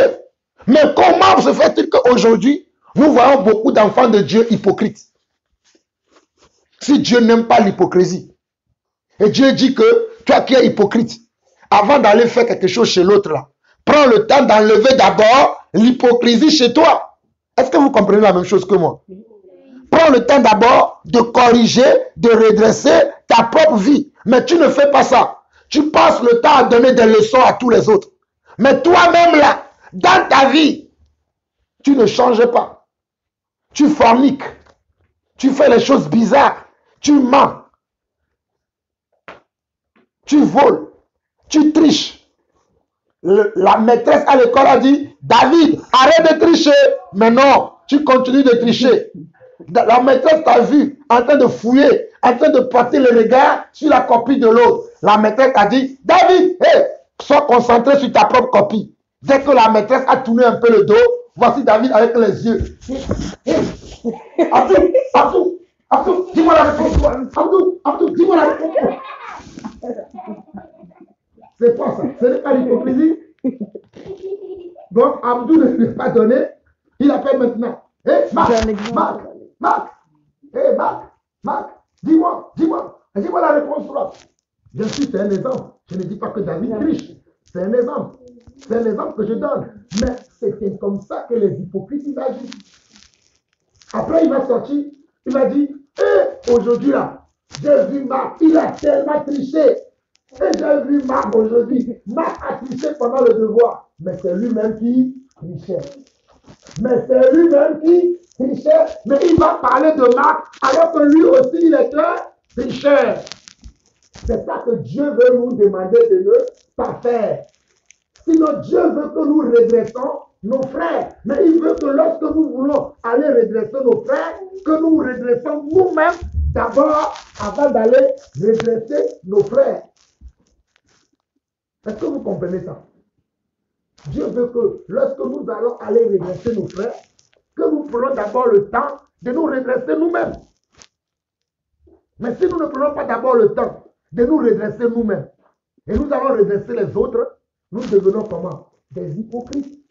Mais comment se fait-il qu'aujourd'hui, nous voyons beaucoup d'enfants de Dieu hypocrites? Si Dieu n'aime pas l'hypocrisie, et Dieu dit que toi qui es hypocrite, avant d'aller faire quelque chose chez l'autre, là, prends le temps d'enlever d'abord l'hypocrisie chez toi. Est-ce que vous comprenez la même chose que moi? Prends le temps d'abord de corriger, de redresser ta propre vie. Mais tu ne fais pas ça. Tu passes le temps à donner des leçons à tous les autres. Mais toi-même là, dans ta vie, tu ne changes pas. Tu forniques. Tu fais les choses bizarres. Tu mens. Tu voles. Tu triches. La maîtresse à l'école a dit, David, arrête de tricher. Mais non, tu continues de tricher. La maîtresse t'a vu en train de fouiller, en train de porter le regard sur la copie de l'autre. La maîtresse a dit, David, hey, sois concentré sur ta propre copie. Dès que la maîtresse a tourné un peu le dos, voici David avec les yeux. Abdou, dis-moi la réponse. Abdou, dis-moi la réponse. C'est quoi ça? Ce n'est pas l'hypocrisie. Donc Abdou ne lui a pas donné, il appelle maintenant. Hé, Marc, dis-moi la réponse là. Bien sûr, c'est un exemple. Je ne dis pas que David triche. C'est un exemple. C'est un exemple que je donne. Mais c'était comme ça que les hypocrites ils agissent. Après, il va sortir, il va dire, aujourd'hui là, j'ai vu Marc, il a tellement triché. Et j'ai vu Marc aujourd'hui. Marc a triché pendant le devoir. Mais c'est lui-même qui trichait. Mais il va parler de Marc alors que lui aussi il est un tricheur. C'est ça que Dieu veut nous demander de ne pas faire. Sinon Dieu veut que nous redressons nos frères. Mais il veut que lorsque nous voulons aller redresser nos frères, que nous redressons nous-mêmes d'abord avant d'aller redresser nos frères. Est-ce que vous comprenez ça? Dieu veut que lorsque nous allons aller redresser nos frères, que nous prenons d'abord le temps de nous redresser nous-mêmes. Mais si nous ne prenons pas d'abord le temps de nous redresser nous-mêmes, et nous allons redresser les autres, nous devenons comment? Des hypocrites.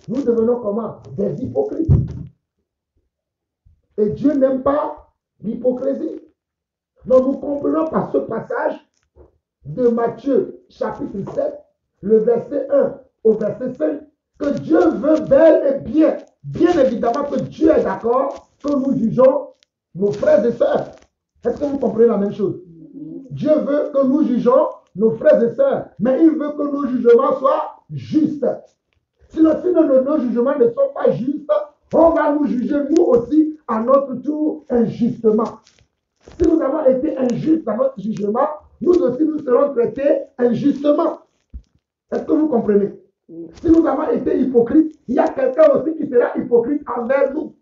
Nous devenons comment? Des hypocrites. Et Dieu n'aime pas l'hypocrisie. Donc nous comprenons par ce passage de Matthieu chapitre 7, le verset 1 au verset 5, que Dieu veut bel et bien évidemment que Dieu est d'accord que nous jugeons nos frères et sœurs. Est-ce que vous comprenez la même chose? Dieu veut que nous jugeons nos frères et sœurs, mais il veut que nos jugements soient justes. Sinon, nos jugements ne sont pas justes, on va nous juger nous aussi à notre tour injustement. Si nous avons été injustes dans notre jugement, nous aussi nous serons traités injustement. Est-ce que vous comprenez? Si nous avons été hypocrites, il y a quelqu'un aussi qui sera hypocrite envers nous.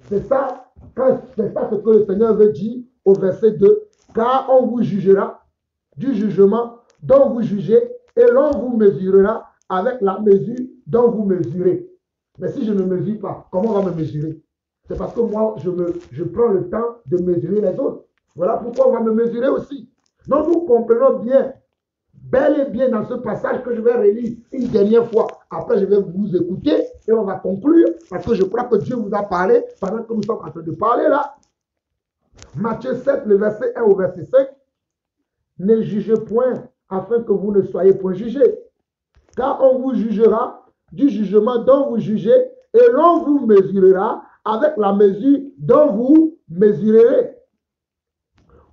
C'est ça ce que le Seigneur veut dire au verset 2. Car on vous jugera du jugement dont vous jugez et l'on vous mesurera avec la mesure dont vous mesurez. Mais si je ne mesure pas, comment on va me mesurer? C'est parce que moi, je prends le temps de mesurer les autres. Voilà pourquoi on va me mesurer aussi. Donc nous comprenons bien, bel et bien dans ce passage que je vais relire une dernière fois. Après, je vais vous écouter et on va conclure parce que je crois que Dieu vous a parlé pendant que nous sommes en train de parler là. Matthieu 7, le verset 1 au verset 5. Ne jugez point afin que vous ne soyez point jugés. Car on vous jugera du jugement dont vous jugez et l'on vous mesurera avec la mesure dont vous mesurerez.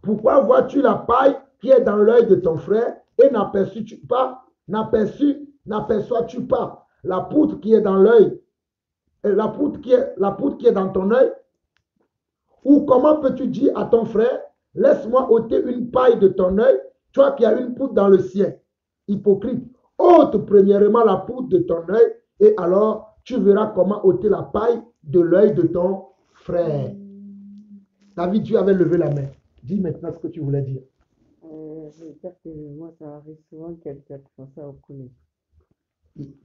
Pourquoi vois-tu la paille qui est dans l'œil de ton frère et n'aperçois-tu pas la poutre qui est dans l'œil, la poutre qui est dans ton œil? Ou comment peux-tu dire à ton frère, laisse-moi ôter une paille de ton œil, toi qui as une poutre dans le sien? Hypocrite, ôte premièrement la poutre de ton œil, et alors tu verras comment ôter la paille de l'œil de ton frère. David, tu avais levé la main. Dis maintenant ce que tu voulais dire. Je veux dire que moi, ça arrive souvent quelqu'un qui font ça au collège.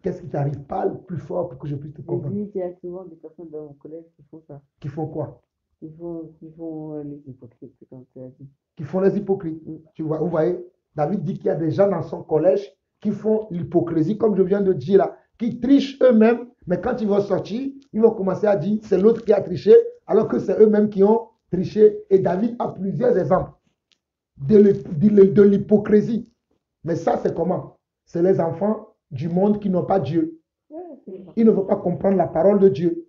Qu'est-ce qui t'arrive? Parle plus fort pour que je puisse te J'ai comprendre. dit qu'il y a souvent des personnes dans mon collège qui font ça. Qui font quoi? Qui font les hypocrites, comme tu as dit. Qui font les hypocrites. Tu vois, vous voyez, David dit qu'il y a des gens dans son collège qui font l'hypocrisie, comme je viens de dire là, qui trichent eux-mêmes, mais quand ils vont sortir, ils vont commencer à dire c'est l'autre qui a triché, alors que c'est eux-mêmes qui ont triché. Et David a plusieurs exemples de l'hypocrisie. Mais ça, c'est comment? C'est les enfants du monde qui n'ont pas Dieu. Ils ne veulent pas comprendre la parole de Dieu.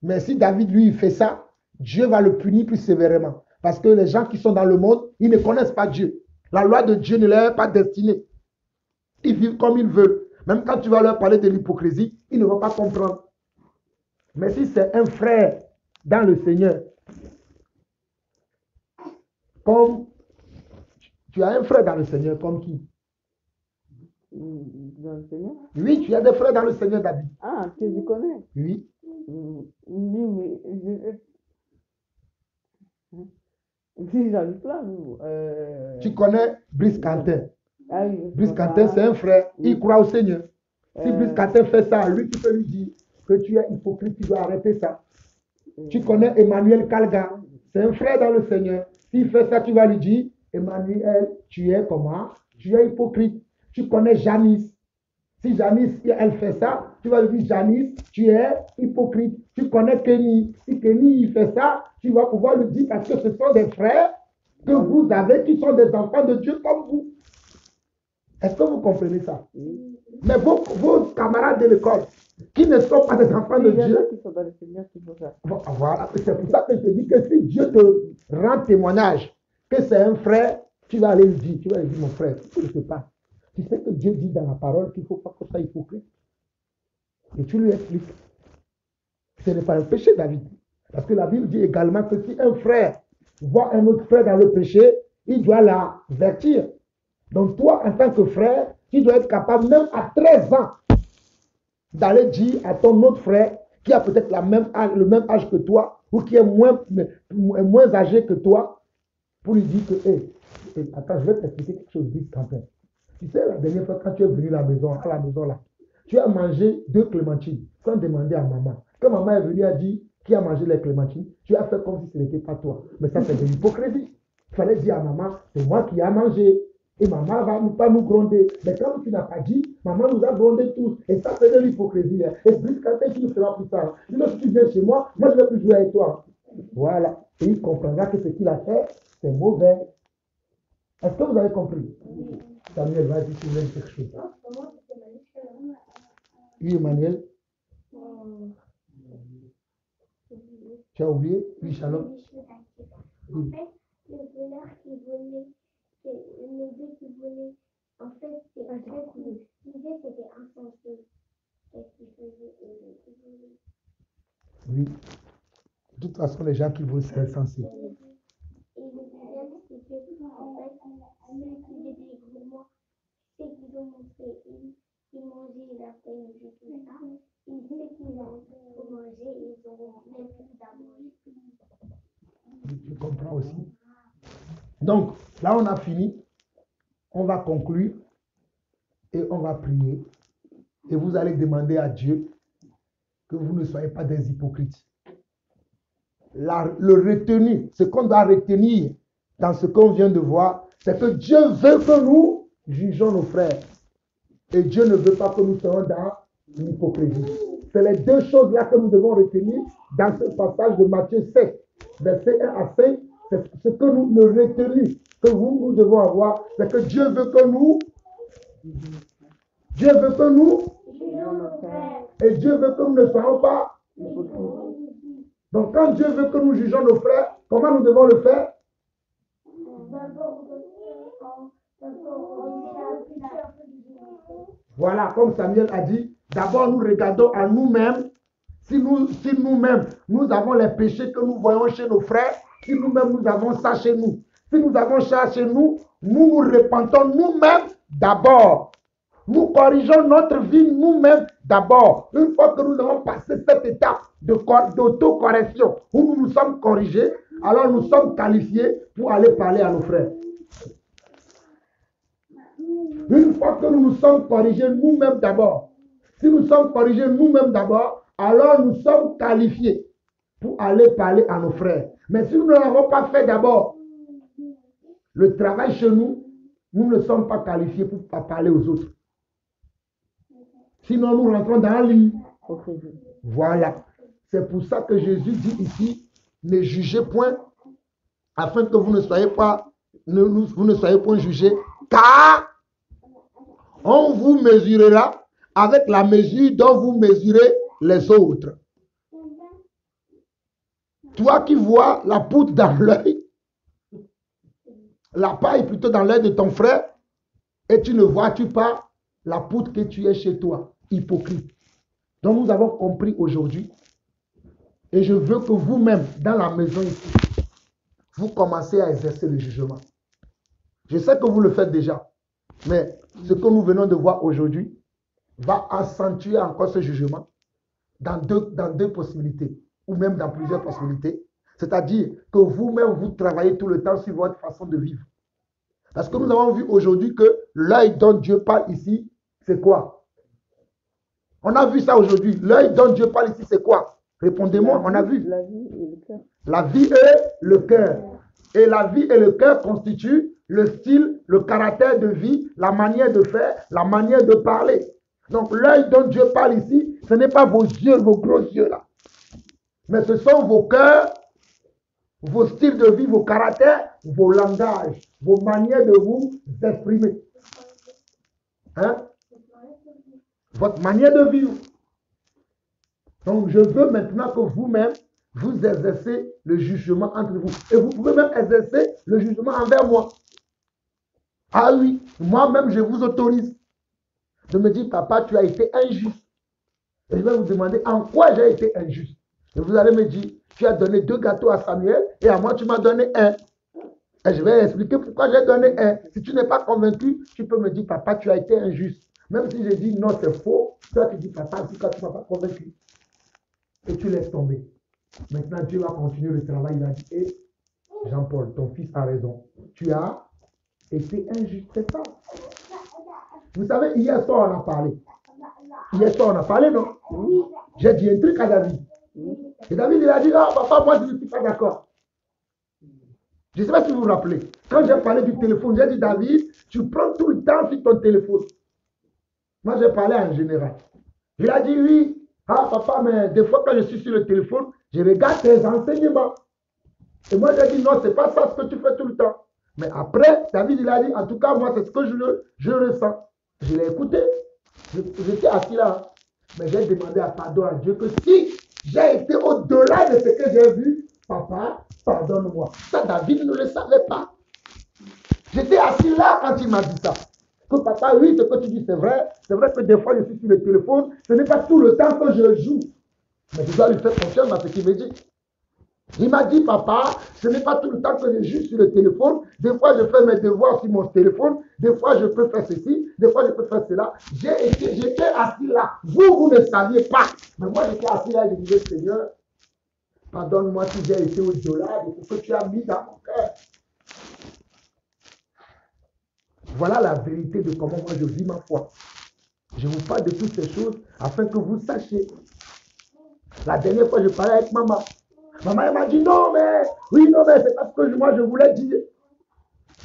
Mais si David, lui, il fait ça, Dieu va le punir plus sévèrement. Parce que les gens qui sont dans le monde, ils ne connaissent pas Dieu. La loi de Dieu ne leur est pas destinée. Ils vivent comme ils veulent. Même quand tu vas leur parler de l'hypocrisie, ils ne vont pas comprendre. Mais si c'est un frère dans le Seigneur, comme tu as un frère dans le Seigneur, comme qui? Dans le Seigneur? Oui, tu as des frères dans le Seigneur, David. Ah, que je connais. Oui. Oui, mais si j'en ai plein. Tu connais Brice Quentin. Ah oui, Brice Quentin, c'est un frère. Il croit au Seigneur. Si Brice Quentin fait ça, lui, tu peux lui dire que tu es hypocrite, tu dois arrêter ça. Tu connais Emmanuel Kalga. C'est un frère dans le Seigneur. S'il fait ça, tu vas lui dire, Emmanuel, tu es comment? Tu es hypocrite. Tu connais Janice. Si Janice, elle fait ça, tu vas lui dire, Janice, tu es hypocrite. Tu connais Kenny. Si Kenny, il fait ça, tu vas pouvoir lui dire, parce que ce sont des frères que vous avez, qui sont des enfants de Dieu comme vous. Est-ce que vous comprenez ça? Mais vos camarades de l'école, qui ne sont pas des enfants de Dieu, qui sont dans le Seigneur qui font ça. Voilà, c'est pour ça que je te dis que si Dieu te rend témoignage que c'est un frère, tu vas aller lui dire, mon frère, qu'est-ce qui se passe? Tu sais que Dieu dit dans la parole qu'il ne faut pas que ça soit hypocrite. Et tu lui expliques. Ce n'est pas un péché, David. Parce que la Bible dit également que si un frère voit un autre frère dans le péché, il doit l'avertir. Donc toi, en tant que frère, tu dois être capable, même à 13 ans, d'aller dire à ton autre frère, qui a peut-être le même âge que toi, ou qui est moins âgé que toi, pour lui dire que, attends, je vais t'expliquer quelque chose, Brice Quentin. Tu sais, la dernière fois, quand tu es venu à la maison là, tu as mangé 2 clémentines, sans demander à maman. Quand maman est venue, elle a dit, qui a mangé les clémentines, tu as fait comme si ce n'était pas toi. Mais ça, c'est de l'hypocrisie. Il fallait dire à maman, c'est moi qui ai mangé. Et maman va pas nous gronder. Mais quand tu n'as pas dit, maman nous a grondé tous. Et ça, c'est de l'hypocrisie. Hein. Et Brice Quentin, tu ne feras plus ça. Sinon, si tu viens chez moi, je ne vais plus jouer avec toi. Voilà. Et il comprendra que ce qu'il a fait, c'est mauvais. Est-ce que vous avez compris? Samuel, vas-y, tu veux dire quelque chose. Oui, Emmanuel. Tu as oublié? Oui, Shalom. En fait, le voleur qui volait, les deux qui volaient, en fait, l'idée c'était insensé. Qu'est-ce qu'ils faisaient qui volaient? Oui. De toute façon, les gens qui volent, c'est insensé. Et le deuxième, c'est que, en fait, ceux qui faisaient des gourmands, ceux qui ont montré, ils mangeaient la peine de tout ça. Et ceux qui ont mangé, ils ont même plus d'amour. Tu comprends aussi? Donc, là, on a fini. On va conclure et on va prier. Et vous allez demander à Dieu que vous ne soyez pas des hypocrites. Le retenu, ce qu'on doit retenir dans ce qu'on vient de voir, c'est que Dieu veut que nous jugeons nos frères. Et Dieu ne veut pas que nous soyons dans l'hypocrisie. C'est les deux choses-là que nous devons retenir dans ce passage de Matthieu 7, versets 1 à 5. C'est ce que nous le retenu, que nous devons avoir, c'est que Dieu veut que nous, et Dieu veut que nous ne soyons pas. Donc quand Dieu veut que nous jugeons nos frères, comment nous devons le faire? Voilà, comme Samuel a dit, d'abord nous regardons à nous-mêmes. Si nous-mêmes, nous avons les péchés que nous voyons chez nos frères, si nous-mêmes, nous avons ça chez nous. Si nous avons ça chez nous, nous repentons nous-mêmes d'abord. Nous corrigeons notre vie nous-mêmes d'abord. Une fois que nous avons passé cette étape d'autocorrection, où nous nous sommes corrigés, alors nous sommes qualifiés pour aller parler à nos frères. Une fois que nous nous sommes corrigés nous-mêmes d'abord, si nous sommes corrigés nous-mêmes d'abord, alors nous sommes qualifiés pour aller parler à nos frères. Mais si nous ne l'avons pas fait d'abord, le travail chez nous, nous ne sommes pas qualifiés pour parler aux autres. Sinon, nous rentrons dans un lit. Voilà. C'est pour ça que Jésus dit ici, ne jugez point, afin que vous ne soyez pas, vous ne soyez point jugés, car on vous mesurera avec la mesure dont vous mesurez les autres. Toi qui vois la poutre dans l'œil, la paille plutôt dans l'œil de ton frère, et tu ne vois-tu pas la poutre que tu es chez toi, hypocrite. Donc nous avons compris aujourd'hui, et je veux que vous-même, dans la maison ici, vous commencez à exercer le jugement. Je sais que vous le faites déjà, mais ce que nous venons de voir aujourd'hui va accentuer encore ce jugement dans deux possibilités, ou même dans plusieurs possibilités. C'est-à-dire que vous-même, vous travaillez tout le temps sur votre façon de vivre. Parce que nous avons vu aujourd'hui que l'œil dont Dieu parle ici, c'est quoi? On a vu ça aujourd'hui. L'œil dont Dieu parle ici, c'est quoi? Répondez-moi, on a vu. La vie et le cœur. La vie et le cœur. Et la vie et le cœur constituent le style, le caractère de vie, la manière de faire, la manière de parler. Donc l'œil dont Dieu parle ici, ce n'est pas vos yeux, vos gros yeux là. Mais ce sont vos cœurs, vos styles de vie, vos caractères, vos langages, vos manières de vous exprimer. Hein? Votre manière de vivre. Donc je veux maintenant que vous-même, vous exercez le jugement entre vous. Et vous pouvez même exercer le jugement envers moi. Ah oui, moi-même je vous autorise de me dire, papa, tu as été injuste. Et je vais vous demander en quoi j'ai été injuste. Et vous allez me dire, tu as donné 2 gâteaux à Samuel et à moi tu m'as donné 1. Et je vais expliquer pourquoi j'ai donné 1. Si tu n'es pas convaincu, tu peux me dire, papa, tu as été injuste. Même si je dis non, c'est faux, toi tu dis, papa, en tout cas, tu ne m'as pas convaincu. Et tu laisses tomber. Maintenant, Dieu va continuer le travail. Il a dit, hé, Jean-Paul, ton fils a raison. Tu as été injuste, c'est ça. Vous savez, hier soir, on a parlé. Hier soir, on a parlé, non? Oui. J'ai dit un truc à David. Et David, il a dit, ah, papa, moi, je ne suis pas d'accord. Je ne sais pas si vous vous rappelez. Quand j'ai parlé du téléphone, j'ai dit, David, tu prends tout le temps sur ton téléphone. Moi, j'ai parlé en général. Il a dit, oui. Ah, papa, mais des fois, quand je suis sur le téléphone, je regarde tes enseignements. Et moi, j'ai dit, non, ce n'est pas ça ce que tu fais tout le temps. Mais après, David, il a dit, en tout cas, moi, c'est ce que je ressens. Je l'ai écouté. J'étais assis là. Mais j'ai demandé pardon à Dieu que si j'ai été au-delà de ce que j'ai vu, papa, pardonne-moi. Ça, David ne le savait pas. J'étais assis là quand il m'a dit ça. Que papa, oui, ce que tu dis, c'est vrai. C'est vrai que des fois, je suis sur le téléphone. Ce n'est pas tout le temps que je joue. Mais je dois lui faire confiance à ce qu'il me dit. Il m'a dit, papa, ce n'est pas tout le temps que je joue sur le téléphone. Des fois, je fais mes devoirs sur mon téléphone. Des fois, je peux faire ceci. Des fois, je peux faire cela. J'étais assis là. Vous ne saviez pas. Mais moi, j'étais assis là et je disais, Seigneur, pardonne-moi si j'ai été au-delà de ce que tu as mis dans mon cœur. Voilà la vérité de comment moi je vis ma foi. Je vous parle de toutes ces choses afin que vous sachiez. La dernière fois, je parlais avec maman. Maman, elle m'a dit non, mais c'est parce que moi je voulais dire.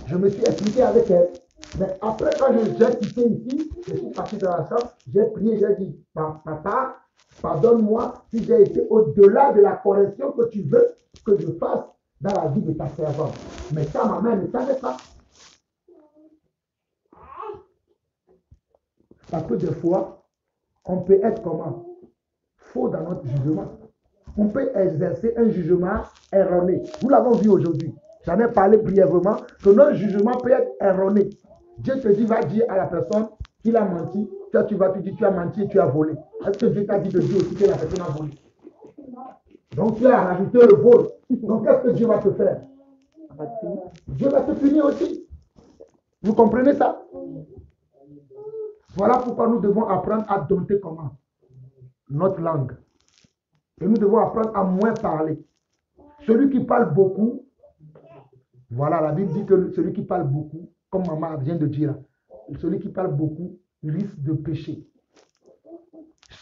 Je me suis expliqué avec elle. Mais après, quand j'ai quitté ici, je suis parti dans la chambre, j'ai prié, j'ai dit, papa, pardonne-moi si j'ai été au-delà de la correction que tu veux que je fasse dans la vie de ta servante. Mais ça, ma mère ne savait pas. Parce que des fois, on peut être comment? Faux dans notre jugement. On peut exercer un jugement erroné. Nous l'avons vu aujourd'hui. J'en ai parlé brièvement que notre jugement peut être erroné. Dieu te dit, va dire à la personne qu'il a menti. Toi, tu vas te dire, tu as menti et tu as volé. Est-ce que Dieu t'a dit de dire aussi que la personne a volé? Donc, tu as rajouté le vol. Donc, qu'est-ce que Dieu va te faire? Dieu va te punir aussi. Vous comprenez ça? Voilà pourquoi nous devons apprendre à dompter comment? Notre langue. Et nous devons apprendre à moins parler. Celui qui parle beaucoup, voilà, la Bible dit que celui qui parle beaucoup, comme maman vient de dire, celui qui parle beaucoup risque de pécher.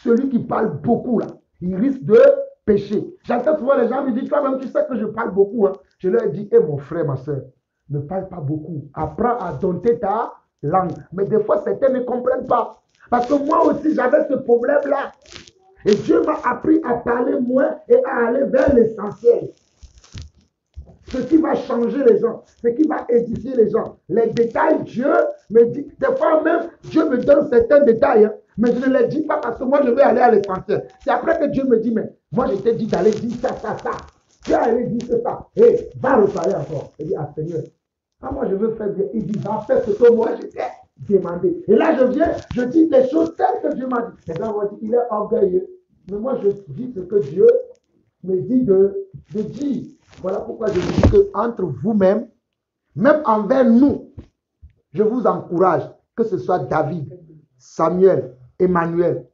Celui qui parle beaucoup, là, il risque de péché. J'entends souvent les gens me dire, toi-même, tu sais que je parle beaucoup. Hein. Je leur dis, mon frère, ma soeur, ne parle pas beaucoup. Apprends à dompter ta langue. Mais des fois, certains ne comprennent pas. Parce que moi aussi, j'avais ce problème-là. Et Dieu m'a appris à parler moins et à aller vers l'essentiel. Ce qui va changer les gens, ce qui va édifier les gens. Les détails, Dieu me dit, des fois même, Dieu me donne certains détails, hein, mais je ne les dis pas parce que moi, je vais aller à l'essentiel. C'est après que Dieu me dit, mais moi, je t'ai dit d'aller dire ça. Tu as allé dire ça. Et va reparler encore. Il dit, Seigneur, moi, je veux faire bien. Il dit, va faire ce que moi, je t'ai demandé. Et là, je viens, je dis les choses telles que Dieu m'a dit. Les gens vont dire, il est orgueilleux. Mais moi, je dis ce que Dieu me dit de dire. Voilà pourquoi je vous dis qu'entre vous-même, même envers nous, je vous encourage, que ce soit David, Samuel, Emmanuel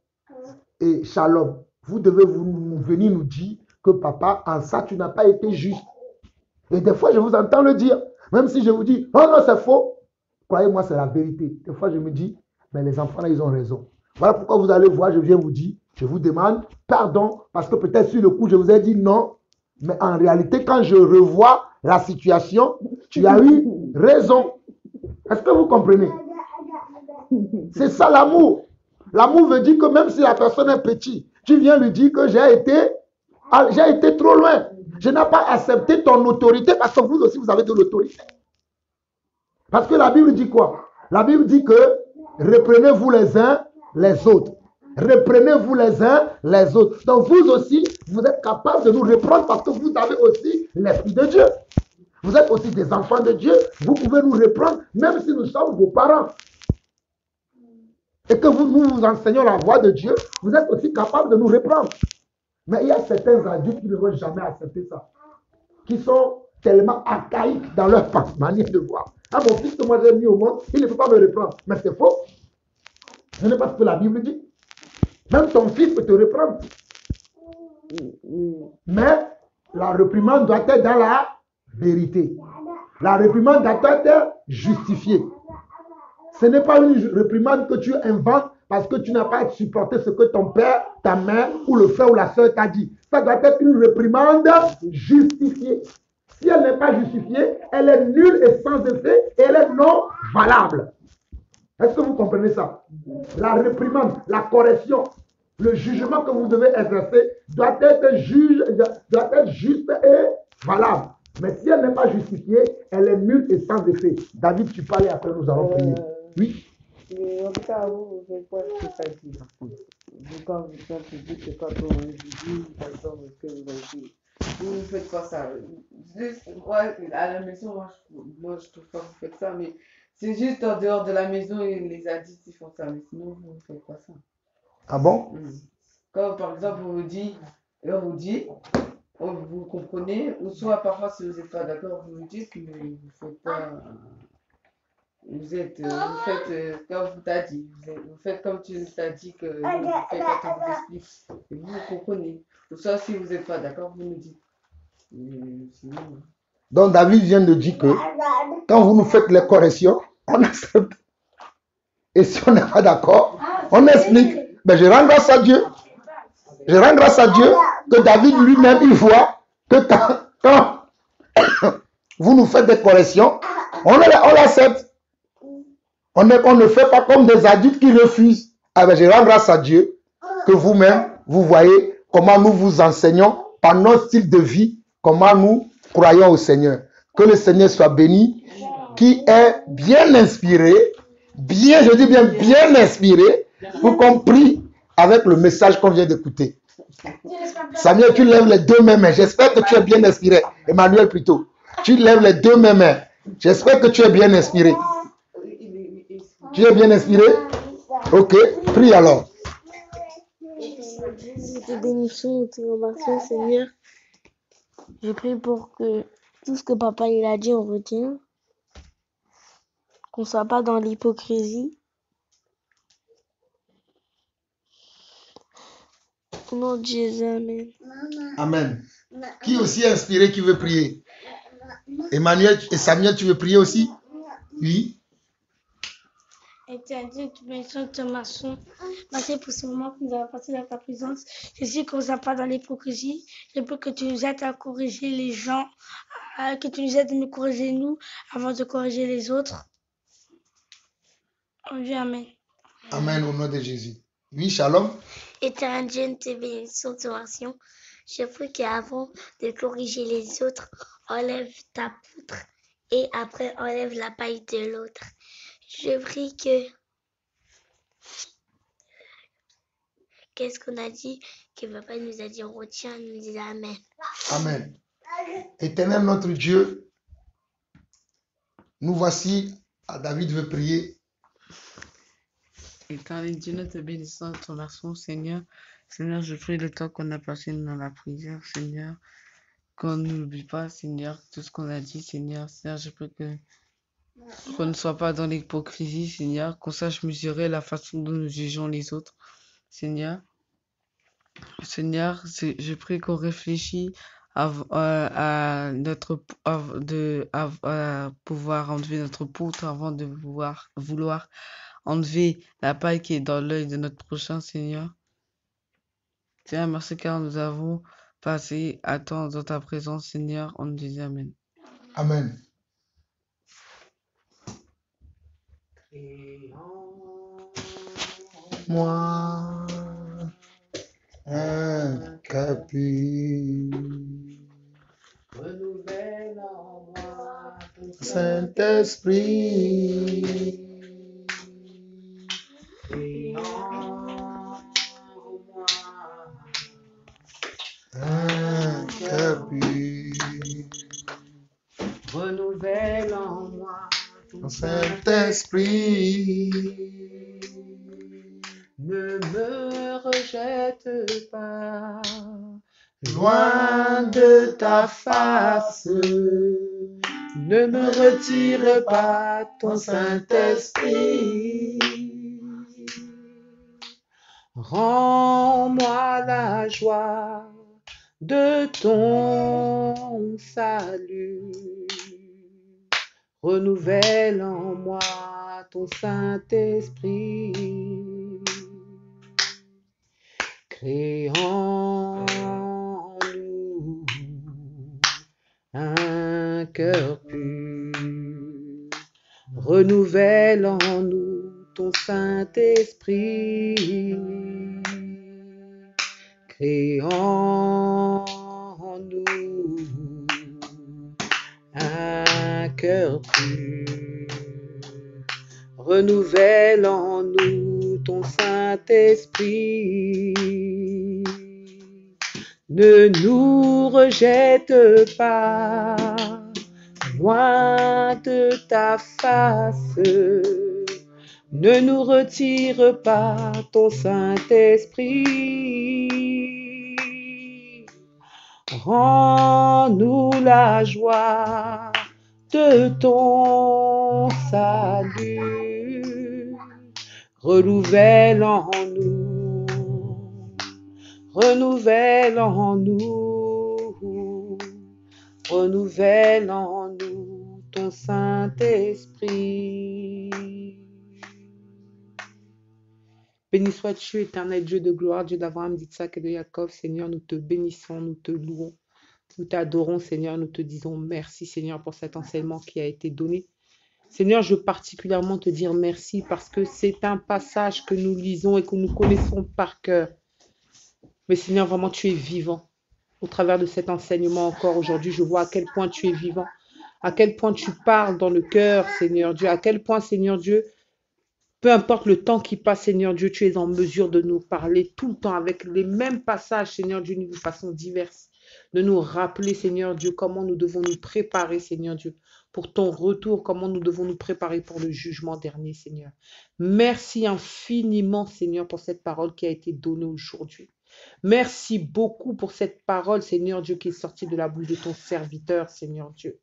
et Shalom, vous devez venir nous dire que papa, en ça, tu n'as pas été juste. Et des fois, je vous entends le dire, même si je vous dis, oh non, c'est faux. Croyez-moi, c'est la vérité. Des fois, je me dis, mais les enfants, là, ils ont raison. Voilà pourquoi vous allez voir, je viens vous dire, je vous demande pardon, parce que peut-être sur le coup, je vous ai dit non. Mais en réalité, quand je revois la situation, tu as eu raison. Est-ce que vous comprenez? C'est ça l'amour. L'amour veut dire que même si la personne est petite, tu viens lui dire que j'ai été trop loin. Je n'ai pas accepté ton autorité parce que vous aussi, vous avez de l'autorité. Parce que la Bible dit quoi? La Bible dit que reprenez-vous les uns les autres. Reprenez-vous les uns les autres. Donc vous aussi, vous êtes capables de nous reprendre parce que vous avez aussi l'Esprit de Dieu. Vous êtes aussi des enfants de Dieu. Vous pouvez nous reprendre même si nous sommes vos parents. Et que nous vous enseignons la voie de Dieu, vous êtes aussi capables de nous reprendre. Mais il y a certains adultes qui ne vont jamais accepter ça. Qui sont tellement archaïques dans leur manière de voir. Ah, mon fils que moi j'ai mis au monde, il ne peut pas me reprendre. Mais c'est faux. Ce n'est pas ce que la Bible dit. Même ton fils peut te reprendre. Mais la réprimande doit être dans la vérité. La réprimande doit être justifiée. Ce n'est pas une réprimande que tu inventes parce que tu n'as pas supporté ce que ton père, ta mère ou le frère ou la soeur t'a dit. Ça doit être une réprimande justifiée. Si elle n'est pas justifiée, elle est nulle et sans effet et elle est non valable. Est-ce que vous comprenez ça? La réprimande, la correction, le jugement que vous devez exercer doit être juste et valable. Mais si elle n'est pas justifiée, elle est nulle et sans effet. David, tu parlais, après nous allons prier. Oui. Mais en tout cas, vous faites quoi ce que ça dit? Quand tu dis que quand on dit, par exemple, ce que vous avez dit, vous faites quoi ça? À la maison, moi je trouve pas que vous faites ça, mais c'est juste en dehors de la maison et les adultes ils font ça, mais sinon vous faites quoi ça? Ah bon? Quand par exemple on vous dit, vous comprenez, ou soit parfois si vous n'êtes pas d'accord, vous me dites, mais vous faites pas. Vous faites comme vous t'a dit, vous faites comme tu t'as dit que vous faites quand on vous explique, et vous comprenez. Ou soit si vous n'êtes pas d'accord, vous nous dites. Sinon... Donc David vient de dire que quand vous nous faites les corrections, on accepte. Et si on n'est pas d'accord, on explique. Mais je rends grâce à Dieu. Je rends grâce à Dieu que David lui-même, il voit que quand vous nous faites des corrections, on l'accepte. On ne fait pas comme des adultes qui refusent. Ah ben, je rends grâce à Dieu que vous-même, vous voyez comment nous vous enseignons par notre style de vie, comment nous croyons au Seigneur. Que le Seigneur soit béni, qui est bien inspiré, je dis bien inspiré, pour qu'on prie avec le message qu'on vient d'écouter. Samuel, tu lèves les deux mains. J'espère que tu es bien inspiré. Emmanuel plutôt. Tu lèves les deux mains. J'espère que tu es bien inspiré. Tu es bien inspiré? Ok, prie alors. Nous te bénissons, nous te remercions, Seigneur. Je prie pour que tout ce que papa il a dit, on retient. Qu'on ne soit pas dans l'hypocrisie. Au nom de Jésus, amen. Amen. Qui aussi est inspiré, qui veut prier? Emmanuel et Samuel, tu veux prier aussi? Oui. Éternel, tu bénis ton maçon. Merci pour ce moment que nous avons passé dans ta présence. Je sais qu'on ne pas dans l'hypocrisie. Je veux que tu nous aides à corriger les gens, que tu nous aides à nous corriger nous avant de corriger les autres. En Dieu, amen. Amen au nom de Jésus. Oui, shalom. Éternel Dieu, nous te bénissons ton action. Je prie qu'avant de corriger les autres, enlève ta poutre et après enlève la paille de l'autre. Je prie que... Qu'est-ce qu'on a dit? Que papa nous a dit, on retient, nous dit amen. Amen. Éternel notre Dieu, nous voici. David veut prier. Éternel Dieu, nous te bénissons ton action, Seigneur. Seigneur, je prie le temps qu'on a passé dans la prière, Seigneur. Qu'on n'oublie pas, Seigneur, tout ce qu'on a dit, Seigneur. Seigneur, je prie qu'on ne soit pas dans l'hypocrisie, Seigneur. Qu'on sache mesurer la façon dont nous jugeons les autres, Seigneur. Seigneur, je prie qu'on réfléchisse à pouvoir enlever notre poutre avant de vouloir enlever la paille qui est dans l'œil de notre prochain, Seigneur. Seigneur, merci car nous avons passé à temps dans ta présence, Seigneur. On nous dit amen. Amen. Moi, un capu, Renouvelle en moi ton Saint-Esprit, et en moi un capu, renouvelle en moi ton Saint-Esprit. Ne me rejette pas, Loin de ta face, ne me retire pas ton Saint-Esprit. Rends-moi la joie de ton salut. Renouvelle en moi ton Saint-Esprit. Crée en nous un cœur pur. Renouvelle en nous ton Saint-Esprit. Crée en nous un cœur pur. Renouvelle en nous ton Saint-Esprit. Ne nous rejette pas, loin de ta face. Ne nous retire pas ton Saint-Esprit. Rends-nous la joie de ton salut. Renouvelle en nous, renouvelle en nous, renouvelle en nous ton Saint-Esprit. Béni sois-tu, éternel Dieu de gloire, Dieu d'Abraham, d'Isaac et de Jacob. Seigneur, nous te bénissons, nous te louons, nous t'adorons, Seigneur. Nous te disons merci, Seigneur, pour cet enseignement qui a été donné. Seigneur, je veux particulièrement te dire merci parce que c'est un passage que nous lisons et que nous connaissons par cœur. Mais Seigneur, vraiment, tu es vivant. Au travers de cet enseignement encore aujourd'hui, je vois à quel point tu es vivant, à quel point tu parles dans le cœur, Seigneur Dieu, à quel point, Seigneur Dieu, peu importe le temps qui passe, Seigneur Dieu, tu es en mesure de nous parler tout le temps avec les mêmes passages, Seigneur Dieu, de façon diverse. De nous rappeler, Seigneur Dieu, comment nous devons nous préparer, Seigneur Dieu, pour ton retour, comment nous devons nous préparer pour le jugement dernier, Seigneur. Merci infiniment, Seigneur, pour cette parole qui a été donnée aujourd'hui. Merci beaucoup pour cette parole, Seigneur Dieu, qui est sortie de la bouche de ton serviteur, Seigneur Dieu.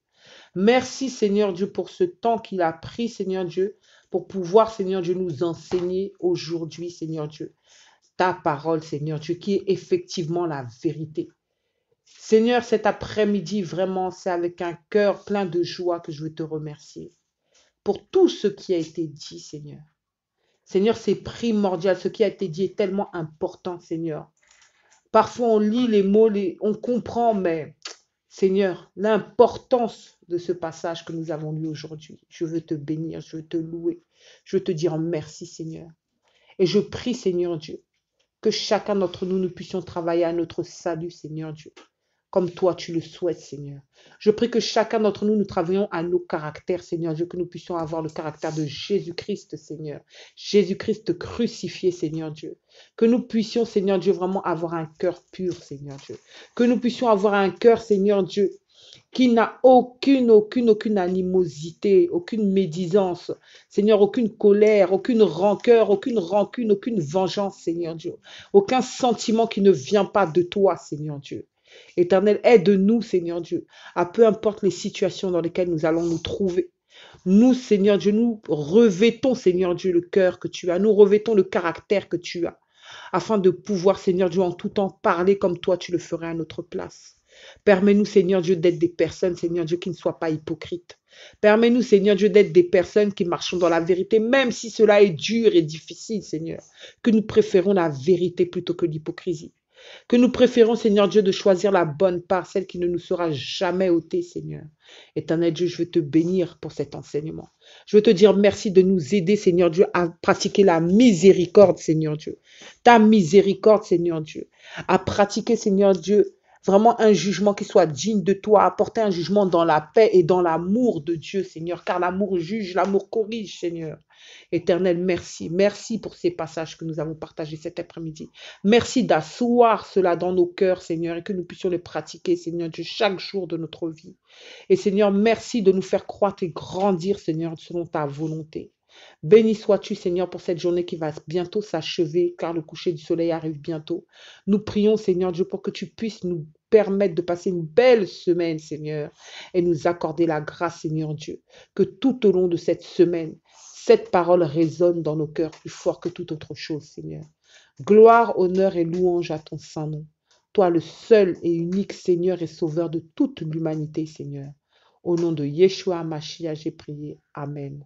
Merci, Seigneur Dieu, pour ce temps qu'il a pris, Seigneur Dieu, pour pouvoir, Seigneur Dieu, nous enseigner aujourd'hui, Seigneur Dieu, ta parole, Seigneur Dieu, qui est effectivement la vérité. Seigneur, cet après-midi, vraiment, c'est avec un cœur plein de joie que je veux te remercier pour tout ce qui a été dit, Seigneur. Seigneur, c'est primordial. Ce qui a été dit est tellement important, Seigneur. Parfois, on lit les mots, on comprend, mais Seigneur, l'importance de ce passage que nous avons lu aujourd'hui, je veux te bénir, je veux te louer, je veux te dire merci, Seigneur. Et je prie, Seigneur Dieu, que chacun d'entre nous, nous puissions travailler à notre salut, Seigneur Dieu, comme toi tu le souhaites, Seigneur. Je prie que chacun d'entre nous, nous travaillions à nos caractères, Seigneur Dieu, que nous puissions avoir le caractère de Jésus-Christ, Seigneur. Jésus-Christ crucifié, Seigneur Dieu. Que nous puissions, Seigneur Dieu, vraiment avoir un cœur pur, Seigneur Dieu. Que nous puissions avoir un cœur, Seigneur Dieu, qui n'a aucune animosité, aucune médisance, Seigneur, aucune colère, aucune rancœur, aucune rancune, aucune vengeance, Seigneur Dieu. Aucun sentiment qui ne vient pas de toi, Seigneur Dieu. Éternel, aide-nous, Seigneur Dieu, à peu importe les situations dans lesquelles nous allons nous trouver. Nous, Seigneur Dieu, nous revêtons, Seigneur Dieu, le cœur que tu as. Nous revêtons le caractère que tu as, afin de pouvoir, Seigneur Dieu, en tout temps parler comme toi, tu le ferais à notre place. Permets-nous, Seigneur Dieu, d'être des personnes, Seigneur Dieu, qui ne soient pas hypocrites. Permets-nous, Seigneur Dieu, d'être des personnes qui marchent dans la vérité, même si cela est dur et difficile, Seigneur. Que nous préférons la vérité plutôt que l'hypocrisie. Que nous préférons, Seigneur Dieu, de choisir la bonne part, celle qui ne nous sera jamais ôtée, Seigneur. Éternel Dieu, je veux te bénir pour cet enseignement. Je veux te dire merci de nous aider, Seigneur Dieu, à pratiquer la miséricorde, Seigneur Dieu. Ta miséricorde, Seigneur Dieu. À pratiquer, Seigneur Dieu, vraiment un jugement qui soit digne de toi, apporter un jugement dans la paix et dans l'amour de Dieu, Seigneur, car l'amour juge, l'amour corrige, Seigneur. Éternel, merci. Merci pour ces passages que nous avons partagés cet après-midi. Merci d'asseoir cela dans nos cœurs, Seigneur, et que nous puissions les pratiquer, Seigneur Dieu, chaque jour de notre vie. Et Seigneur, merci de nous faire croître et grandir, Seigneur, selon ta volonté. Béni sois-tu, Seigneur, pour cette journée qui va bientôt s'achever, car le coucher du soleil arrive bientôt. Nous prions, Seigneur Dieu, pour que tu puisses nous permettre de passer une belle semaine, Seigneur, et nous accorder la grâce, Seigneur Dieu, que tout au long de cette semaine, cette parole résonne dans nos cœurs plus fort que toute autre chose, Seigneur. Gloire, honneur et louange à ton saint nom. Toi, le seul et unique Seigneur et Sauveur de toute l'humanité, Seigneur. Au nom de Yeshua Mashiach, j'ai prié. Amen.